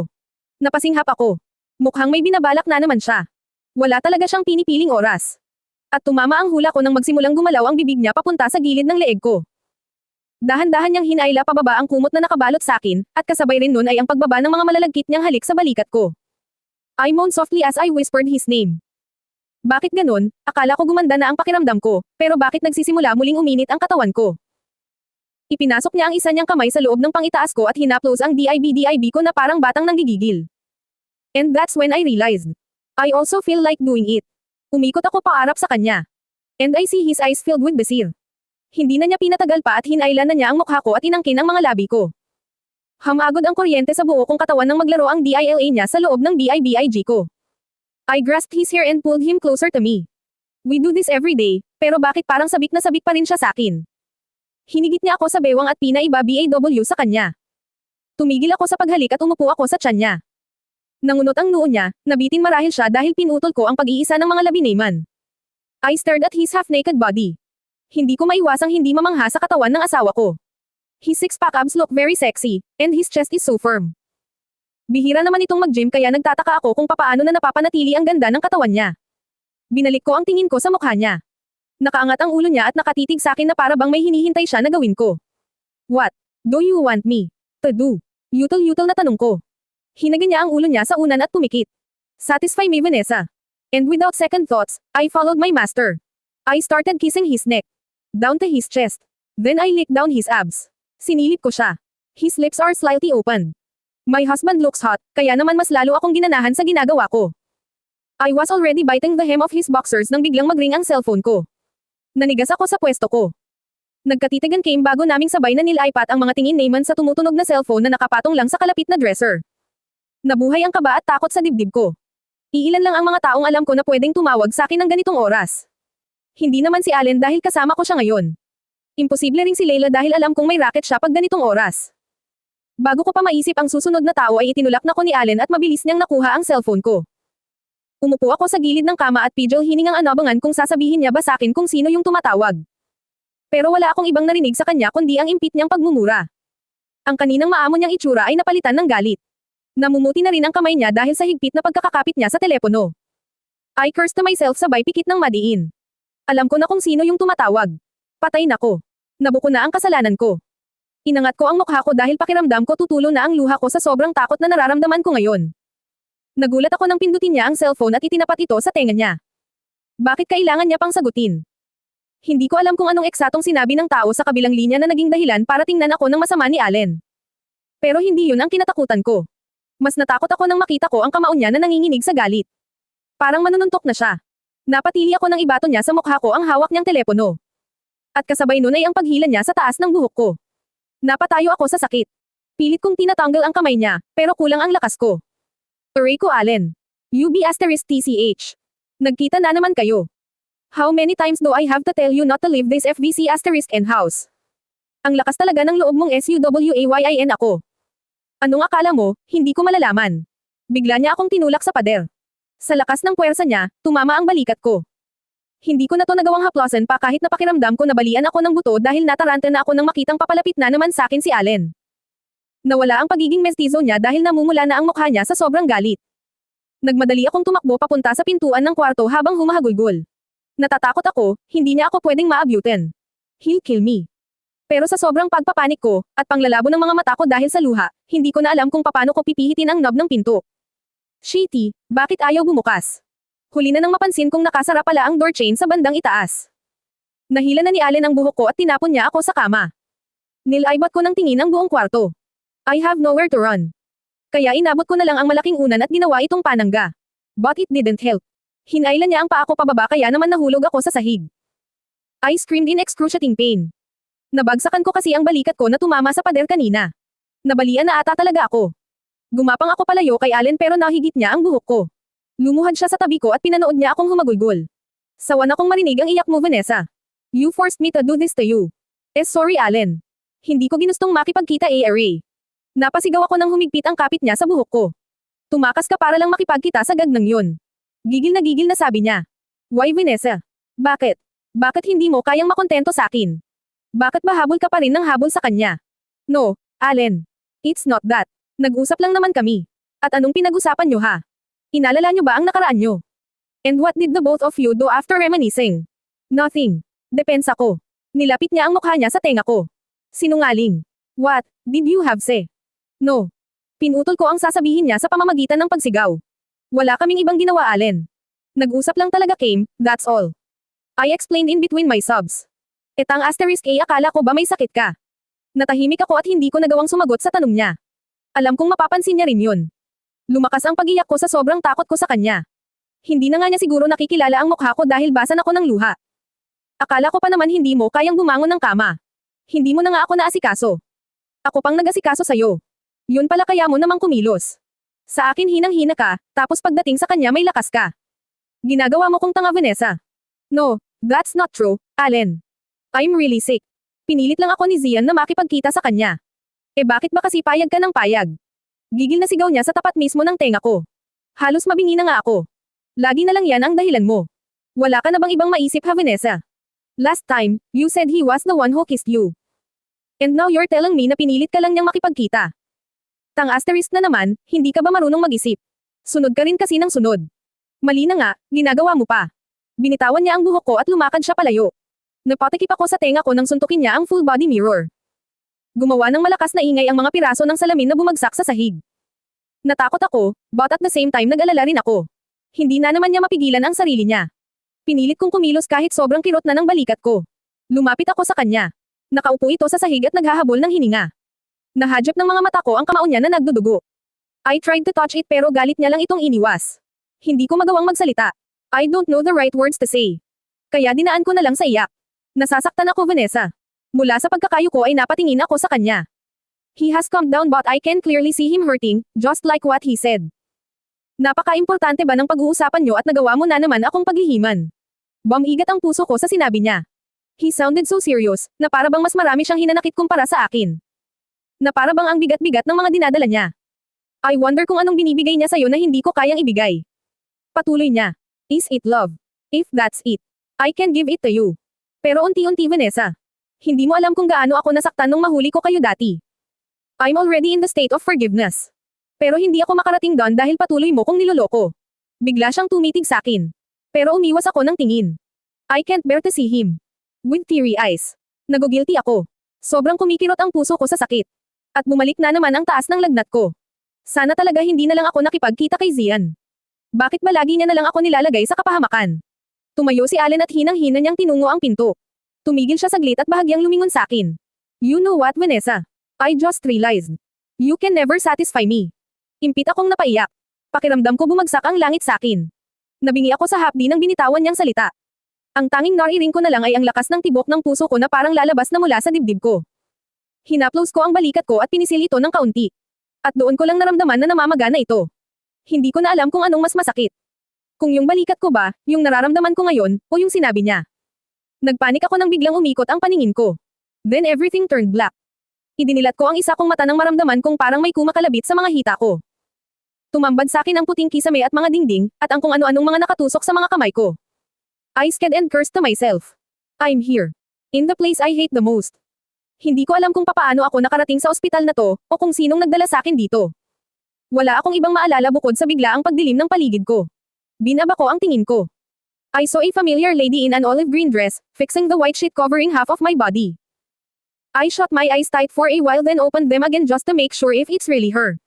Napasinghap ako. Mukhang may binabalak na naman siya. Wala talaga siyang pinipiling oras. At tumama ang hula ko nang magsimulang gumalaw ang bibig niya papunta sa gilid ng leeg ko. Dahan-dahan niyang hinayla pababa ang kumot na nakabalot sa akin, at kasabay rin nun ay ang pagbaba ng mga malalagkit niyang halik sa balikat ko. I moaned softly as I whispered his name. Bakit ganun? Akala ko gumanda na ang pakiramdam ko, pero bakit nagsisimula muling uminit ang katawan ko? Ipinasok niya ang isa niyang kamay sa loob ng pangitaas ko at hinaplos ang DIB ko na parang batang nanggigigil. And that's when I realized. I also feel like doing it. Umikot ako paarap sa kanya. And I see his eyes filled with desire. Hindi na niya pinatagal pa at hinailan na niya ang mukha ko at inangkin ang mga labi ko. Hamagod ang kuryente sa buo kong katawan nang maglaro ang DILA niya sa loob ng BIBIG ko. I grasped his hair and pulled him closer to me. We do this every day, pero bakit parang sabik na sabik pa rin siya sa akin? Hinigit niya ako sa bewang at pinaiba BAW sa kanya. Tumigil ako sa paghalik at umupo ako sa tiyan niya. Nangunot ang noo niya, nabitin marahil siya dahil pinutol ko ang pag-iisa ng mga labi naman. I stared at his half-naked body. Hindi ko maiwasang hindi mamangha sa katawan ng asawa ko. His six-pack abs look very sexy, and his chest is so firm. Bihira naman itong mag-gym kaya nagtataka ako kung papaano na napapanatili ang ganda ng katawan niya. Binalik ko ang tingin ko sa mukha niya. Nakaangat ang ulo niya at nakatitig sa akin na para bang may hinihintay siya na gawin ko. What do you want me to do? Yutol-yutol na tanong ko. Hinagin niya ang ulo niya sa unan at pumikit. Satisfy me, Vanessa. And without second thoughts, I followed my master. I started kissing his neck. Down to his chest. Then I licked down his abs. Sinilip ko siya. His lips are slightly open. My husband looks hot, kaya naman mas lalo akong ginanahan sa ginagawa ko. I was already biting the hem of his boxers nang biglang magring ang cellphone ko. Nanigas ako sa pwesto ko. Nagkatitigan came bago naming sabay na nilaipat ang mga tingin naman sa tumutunog na cellphone na nakapatong lang sa kalapit na dresser. Nabuhay ang kaba at takot sa dibdib ko. Iilan lang ang mga taong alam ko na pwedeng tumawag sa akin ng ganitong oras. Hindi naman si Allen dahil kasama ko siya ngayon. Imposible ring si Layla dahil alam kong may racket siya pag ganitong oras. Bago ko pa maisip ang susunod na tao ay itinulak na ko ni Allen at mabilis niyang nakuha ang cellphone ko. Umupo ako sa gilid ng kama at pidgel hiningang anabangan kung sasabihin niya ba sa akin kung sino yung tumatawag. Pero wala akong ibang narinig sa kanya kundi ang impit niyang pagmumura. Ang kaninang maamo niyang itsura ay napalitan ng galit. Namumuti na rin ang kamay niya dahil sa higpit na pagkakakapit niya sa telepono. I cursed to myself sabay pikit ng madiin. Alam ko na kung sino yung tumatawag. Patay na ko. Nabuko na ang kasalanan ko. Inangat ko ang mukha ko dahil pakiramdam ko tutulo na ang luha ko sa sobrang takot na nararamdaman ko ngayon. Nagulat ako nang pindutin niya ang cellphone at itinapat ito sa tenga niya. Bakit kailangan niya pang sagutin? Hindi ko alam kung anong eksatong sinabi ng tao sa kabilang linya na naging dahilan para tingnan ako ng masama ni Allen. Pero hindi yun ang kinatakutan ko. Mas natakot ako nang makita ko ang kamao niya na nanginginig sa galit. Parang manununtok na siya. Napatili ako nang ibato niya sa mukha ko ang hawak niyang telepono. At kasabay nun ay ang paghila niya sa taas ng buhok ko. Napatayo ako sa sakit. Pilit kong tinatanggal ang kamay niya, pero kulang ang lakas ko. Aray ko, Allen. UB*TCH. Nagkita na naman kayo. How many times do I have to tell you not to leave this FVC** and house? Ang lakas talaga ng loob mong SUWAYIN ako. Anong akala mo, hindi ko malalaman? Bigla niya akong tinulak sa pader. Sa lakas ng puwersa niya, tumama ang balikat ko. Hindi ko na to nagawang haplosan pa kahit napakiramdam ko na balian ako ng buto dahil nataranta na ako nang makitang papalapit na naman sa akin si Allen. Nawala ang pagiging mestizo niya dahil namumula na ang mukha niya sa sobrang galit. Nagmadali akong tumakbo papunta sa pintuan ng kwarto habang humahagulgol. Natatakot ako, hindi niya ako pwedeng maabutin. He'll kill me. Pero sa sobrang pagpapanik ko, at panglalabo ng mga mata ko dahil sa luha, hindi ko na alam kung paano ko pipihitin ang knob ng pinto. Shitty, bakit ayaw bumukas? Huli na nang mapansin kong nakasara pala ang door chain sa bandang itaas. Nahila na ni Allen ang buhok ko at tinapon niya ako sa kama. Nilaybot ko ng tingin ang buong kwarto. I have nowhere to run. Kaya inabot ko na lang ang malaking unan at ginawa itong panangga. But it didn't help. Hinailan niya ang paa ko pababa kaya naman nahulog ako sa sahig. I screamed in excruciating pain. Nabagsakan ko kasi ang balikat ko na tumama sa pader kanina. Nabalian na ata talaga ako. Gumapang ako palayo kay Allen pero nahigit niya ang buhok ko. Lumuhad siya sa tabi ko at pinanood niya akong humagulgol. Sawan akong marinig ang iyak mo, Vanessa. You forced me to do this to you. Sorry, Allen. Hindi ko ginustong makipagkita, Ray. Napasigaw ako nang humigpit ang kapit niya sa buhok ko. Tumakas ka para lang makipagkita sa gagnang yun. Gigil na sabi niya. Why, Vanessa? Bakit? Bakit hindi mo kayang makontento sa akin? Bakit ba habol ka pa rin ng habol sa kanya? No, Allen. It's not that. Nag-usap lang naman kami. At anong pinag-usapan niyo ha? Inalala niyo ba ang nakaraan niyo? And what did the both of you do after reminiscing? Nothing. Depensa ko. Nilapit niya ang mukha niya sa tenga ko. Sinungaling. What did you have say? No. Pinutol ko ang sasabihin niya sa pamamagitan ng pagsigaw. Wala kaming ibang ginawa, Allen. Nag-usap lang talaga came, that's all. I explained in between my sobs. Etang asterisk akala ko ba may sakit ka? Natahimik ako at hindi ko nagawang sumagot sa tanong niya. Alam kong mapapansin niya rin yun. Lumakas ang pag-iyak ko sa sobrang takot ko sa kanya. Hindi na nga niya siguro nakikilala ang mukha ko dahil basan ako ng luha. Akala ko pa naman hindi mo kayang bumangon ng kama. Hindi mo na nga ako naasikaso. Ako pang nag-asikaso sa'yo. Yun pala kaya mo namang kumilos. Sa akin hinang-hina ka, tapos pagdating sa kanya may lakas ka. Ginagawa mo kong tanga, Vanessa. No, that's not true, Allen. I'm really sick. Pinilit lang ako ni Zian na makipagkita sa kanya. Bakit ba kasi payag ka ng payag? Gigil na sigaw niya sa tapat mismo ng tenga ko. Halos mabingi na nga ako. Lagi na lang yan ang dahilan mo. Wala ka na bang ibang maisip ha, Vanessa? Last time, you said he was the one who kissed you. And now you're telling me na pinilit ka lang niyang makipagkita. Tang asterisk na naman, hindi ka ba marunong mag-isip? Sunod ka rin kasi ng sunod. Mali na nga, ginagawa mo pa. Binitawan niya ang buhok ko at lumakad siya palayo. Napatikip ako sa tenga ko nang suntukin niya ang full body mirror. Gumawa ng malakas na ingay ang mga piraso ng salamin na bumagsak sa sahig. Natakot ako, but at the same time nag-alala rin ako. Hindi na naman niya mapigilan ang sarili niya. Pinilit kong kumilos kahit sobrang kirot na ng balikat ko. Lumapit ako sa kanya. Nakaupo ito sa sahig at naghahabol ng hininga. Nahadjap ng mga mata ko ang kamao niya na nagdudugo. I tried to touch it pero galit niya lang itong iniwas. Hindi ko magawang magsalita. I don't know the right words to say. Kaya dinaan ko na lang sa iyak. Nasasaktan ako, Vanessa. Mula sa pagkakayo ko ay napatingin ako sa kanya. He has calmed down but I can clearly see him hurting, just like what he said. Napaka-importante ba ng pag-uusapan niyo at nagawa mo na naman akong paghihiman? Bumigat ang puso ko sa sinabi niya. He sounded so serious, na para bang mas marami siyang hinanakit kumpara sa akin. Na para bang ang bigat-bigat ng mga dinadala niya. I wonder kung anong binibigay niya sa'yo na hindi ko kayang ibigay. Patuloy niya. Is it love? If that's it, I can give it to you. Pero unti-unti, Vanessa. Hindi mo alam kung gaano ako nasaktan nung mahuli ko kayo dati. I'm already in the state of forgiveness. Pero hindi ako makarating doon dahil patuloy mo kong niloloko. Bigla siyang tumitig sa akin. Pero umiwas ako ng tingin. I can't bear to see him. With teary eyes. Nagugilty ako. Sobrang kumikirot ang puso ko sa sakit. At bumalik na naman ang taas ng lagnat ko. Sana talaga hindi na lang ako nakipagkita kay Zian. Bakit ba lagi niya na lang ako nilalagay sa kapahamakan? Tumayo si Allen at hinang-hina niyang tinungo ang pinto. Tumigil siya saglit at bahagyang lumingon sa akin. You know what, Vanessa? I just realized. You can never satisfy me. Impit akong napaiyak. Pakiramdam ko bumagsak ang langit sa akin. Nabingi ako sa hapdi ng binitawan niyang salita. Ang tanging nariring ko na lang ay ang lakas ng tibok ng puso ko na parang lalabas na mula sa dibdib ko. Hinaplos ko ang balikat ko at pinisil ito ng kaunti. At doon ko lang naramdaman na namamaga na ito. Hindi ko na alam kung anong mas masakit. Kung yung balikat ko ba, yung nararamdaman ko ngayon, o yung sinabi niya. Nagpanik ako nang biglang umikot ang paningin ko. Then everything turned black. Idinilat ko ang isa kong mata nang maramdaman kong parang may kumakalabit sa mga hita ko. Tumambad sa akin ang puting kisame at mga dingding, at ang kung ano-anong mga nakatusok sa mga kamay ko. I scared and cursed to myself. I'm here. In the place I hate the most. Hindi ko alam kung papaano ako nakarating sa ospital na to, o kung sinong nagdala sa akin dito. Wala akong ibang maalala bukod sa biglaang pagdilim ng paligid ko. Binaba ko ang tingin ko. I saw a familiar lady in an olive green dress, fixing the white sheet covering half of my body. I shut my eyes tight for a while then opened them again just to make sure if it's really her.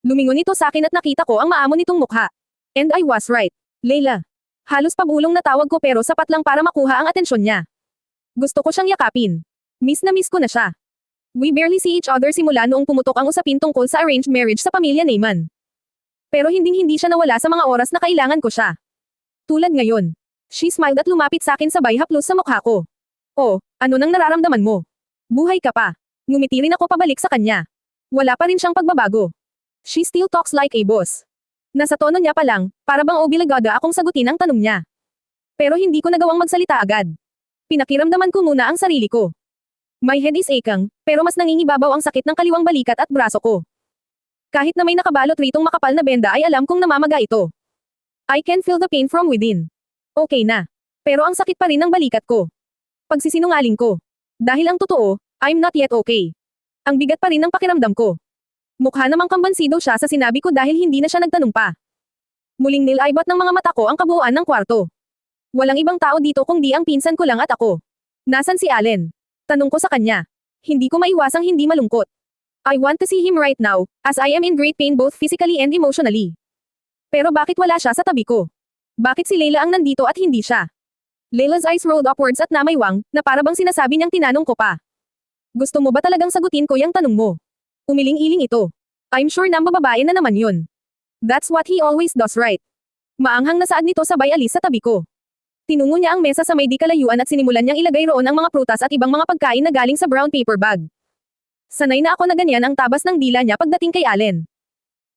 Lumingon ito sa akin at nakita ko ang maamo nitong mukha. And I was right. Layla. Halos pabulong na tawag ko pero sapat lang para makuha ang atensyon niya. Gusto ko siyang yakapin. Miss na miss ko na siya. We barely see each other simula noong pumutok ang usapin tungkol sa arranged marriage sa pamilya Neyman. Pero hinding-hindi siya nawala sa mga oras na kailangan ko siya. Tulad ngayon. She smiled at lumapit sa akin sabay haplos sa mukha ko. Oh, ano nang nararamdaman mo? Buhay ka pa. Ngumiti rin ako pabalik sa kanya. Wala pa rin siyang pagbabago. She still talks like a boss. Nasa tono niya pa lang, para bang obligada akong sagutin ang tanong niya. Pero hindi ko nagawang magsalita agad. Pinakiramdaman ko muna ang sarili ko. My head is aching, pero mas nangingibabaw ang sakit ng kaliwang balikat at braso ko. Kahit na may nakabalot ritong makapal na benda ay alam kong namamaga ito. I can feel the pain from within. Okay na. Pero ang sakit pa rin ng balikat ko. Pagsisinungaling ko. Dahil ang totoo, I'm not yet okay. Ang bigat pa rin ng pakiramdam ko. Mukha namang kambansido siya sa sinabi ko dahil hindi na siya nagtanong pa. Muling nilaibat ng mga mata ko ang kabuuan ng kwarto. Walang ibang tao dito kundi ang pinsan ko lang at ako. Nasaan si Allen? Tanong ko sa kanya. Hindi ko maiwasang hindi malungkot. I want to see him right now, as I am in great pain both physically and emotionally. Pero bakit wala siya sa tabi ko? Bakit si Layla ang nandito at hindi siya? Layla's eyes rolled upwards at namaywang, na para bang sinasabi niyang tinanong ko pa. Gusto mo ba talagang sagutin ko yung tanong mo? Umiling-iling ito. I'm sure na bababae na naman yun. That's what he always does, right? Maanghang na saad nito sabay alis sa tabi ko. Tinungo niya ang mesa sa may di kalayuan at sinimulan niyang ilagay roon ang mga prutas at ibang mga pagkain na galing sa brown paper bag. Sanay na ako na ganyan ang tabas ng dila niya pagdating kay Allen.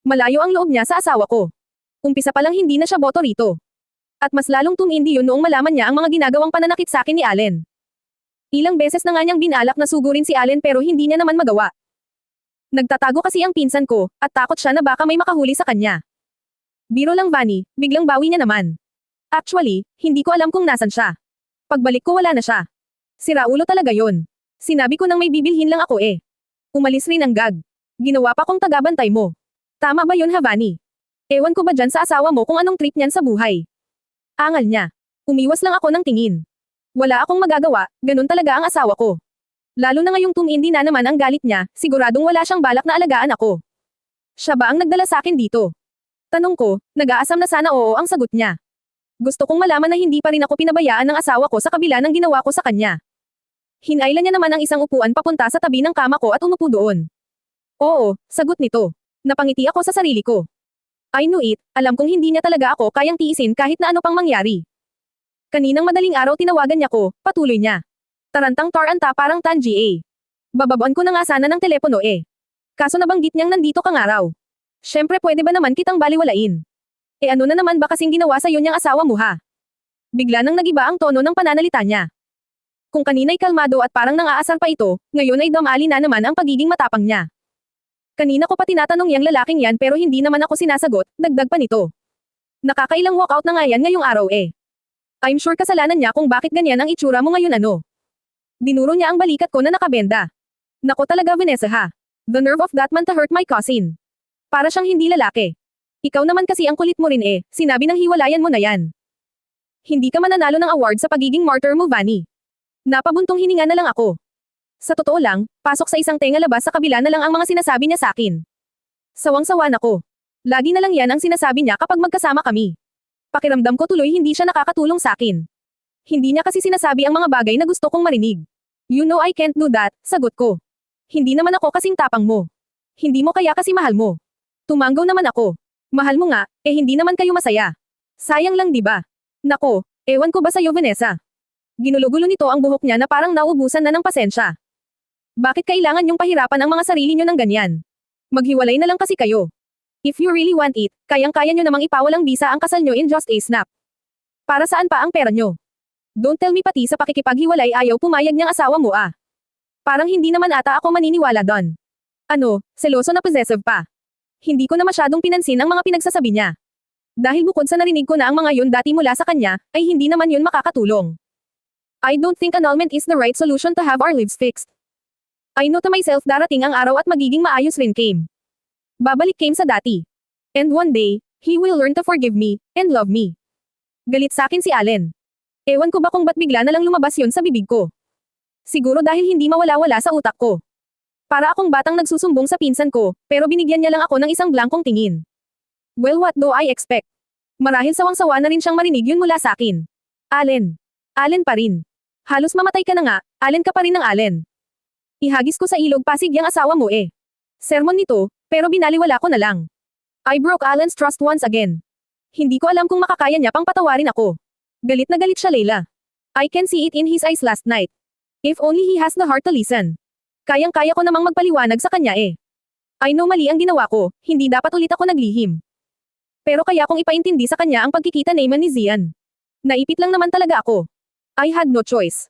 Malayo ang loob niya sa asawa ko. Umpisa pa lang hindi na siya boto rito. At mas lalong tumindi yun noong malaman niya ang mga ginagawang pananakit sa akin ni Allen. Ilang beses na nga niyang binalak na sugurin si Allen pero hindi niya naman magawa. Nagtatago kasi ang pinsan ko, at takot siya na baka may makahuli sa kanya. Biro lang Vanny, biglang bawi niya naman. Actually, hindi ko alam kung nasan siya. Pagbalik ko wala na siya. Siraulo talaga yon. Sinabi ko nang may bibilhin lang ako eh. Umalis rin ang gag. Ginawa pa kong tagabantay mo. Tama ba yun, Havani? Ewan ko ba dyan sa asawa mo kung anong trip niyan sa buhay? Angal niya. Umiwas lang ako ng tingin. Wala akong magagawa, ganun talaga ang asawa ko. Lalo na ngayong tumindi na naman ang galit niya, siguradong wala siyang balak na alagaan ako. Siya ba ang nagdala sa akin dito? Tanong ko, nag-aasam na sana oo ang sagot niya. Gusto kong malaman na hindi pa rin ako pinabayaan ng asawa ko sa kabila ng ginawa ko sa kanya. Hinailan niya naman ang isang upuan papunta sa tabi ng kama ko at umupo doon. Oo, sagot nito. Napangiti ako sa sarili ko. I knew it, alam kong hindi niya talaga ako kayang tiisin kahit na ano pang mangyari. Kaninang madaling araw tinawagan niya ko, patuloy niya. Tarantang Tar-anta parang Tanji eh. Bababuan ko na nga sana ng telepono eh. Kaso nabanggit niyang nandito kang araw. Syempre pwede ba naman kitang baliwalain? Eh ano na naman ba kasing ginawa sa iyo niyang asawa mo ha? Bigla nang nagiba ang tono ng pananalita niya. Kung kanina'y kalmado at parang nang-aasar pa ito, ngayon ay damali na naman ang pagiging matapang niya. Kanina ko pa tinatanong yang lalaking yan pero hindi naman ako sinasagot, dagdag pa nito. Nakakailang walkout na nga yan ngayong araw eh. I'm sure kasalanan niya kung bakit ganyan ang itsura mo ngayon ano. Dinuro niya ang balikat ko na nakabenda. Nako talaga Vanessa ha. The nerve of that man to hurt my cousin. Para siyang hindi lalaki. Ikaw naman kasi ang kulit mo rin eh, sinabi ng hiwalayan mo na yan. Hindi ka mananalo ng award sa pagiging martyr mo Vanny. Napabuntong hininga na lang ako. Sa totoo lang, pasok sa isang tenga labas sa kabila na lang ang mga sinasabi niya sa akin. Sawang-sawa ako. Lagi na lang yan ang sinasabi niya kapag magkasama kami. Pakiramdam ko tuloy hindi siya nakakatulong sa akin. Hindi niya kasi sinasabi ang mga bagay na gusto kong marinig. You know I can't do that, sagot ko. Hindi naman ako kasing tapang mo. Hindi mo kaya kasi mahal mo. Tumanggaw naman ako. Mahal mo nga, eh hindi naman kayo masaya. Sayang lang di ba? Nako, ewan ko ba sa'yo Vanessa? Ginulo-gulo nito ang buhok niya na parang naubusan na ng pasensya. Bakit kailangan niyong pahirapan ang mga sarili niyo ng ganyan? Maghiwalay na lang kasi kayo. If you really want it, kayang-kaya niyo namang ipawalang bisa ang kasal niyo in just a snap. Para saan pa ang pera niyo? Don't tell me pati sa pakikipaghiwalay ayaw pumayag niyang asawa mo ah. Parang hindi naman ata ako maniniwala doon. Ano, seloso na possessive pa. Hindi ko na masyadong pinansin ang mga pinagsasabi niya. Dahil bukod sa narinig ko na ang mga yun dati mula sa kanya, ay hindi naman yun makakatulong. I don't think annulment is the right solution to have our lives fixed. I know to myself darating ang araw at magiging maayos rin Kim. Babalik Kim sa dati. And one day, he will learn to forgive me, and love me. Galit sa akin si Allen. Ewan ko ba kung ba't bigla na lang lumabas yun sa bibig ko. Siguro dahil hindi mawala-wala sa utak ko. Para akong batang nagsusumbong sa pinsan ko, pero binigyan niya lang ako ng isang blankong tingin. Well what do I expect? Marahil sawang-sawa na rin siyang marinig yun mula sa akin. Allen. Allen pa rin. Halos mamatay ka na nga, Allen ka pa rin ng Allen. Ihagis ko sa ilog Pasig yang asawa mo eh. Sermon nito, pero binaliwala ko na lang. I broke Allen's trust once again. Hindi ko alam kung makakaya niya pang patawarin ako. Galit na galit siya Layla. I can see it in his eyes last night. If only he has the heart to listen. Kayang-kaya ko namang magpaliwanag sa kanya eh. I know mali ang ginawa ko, hindi dapat ulit ako naglihim. Pero kaya kong ipaintindi sa kanya ang pagkikita naman ni Zian. Naipit lang naman talaga ako. I had no choice.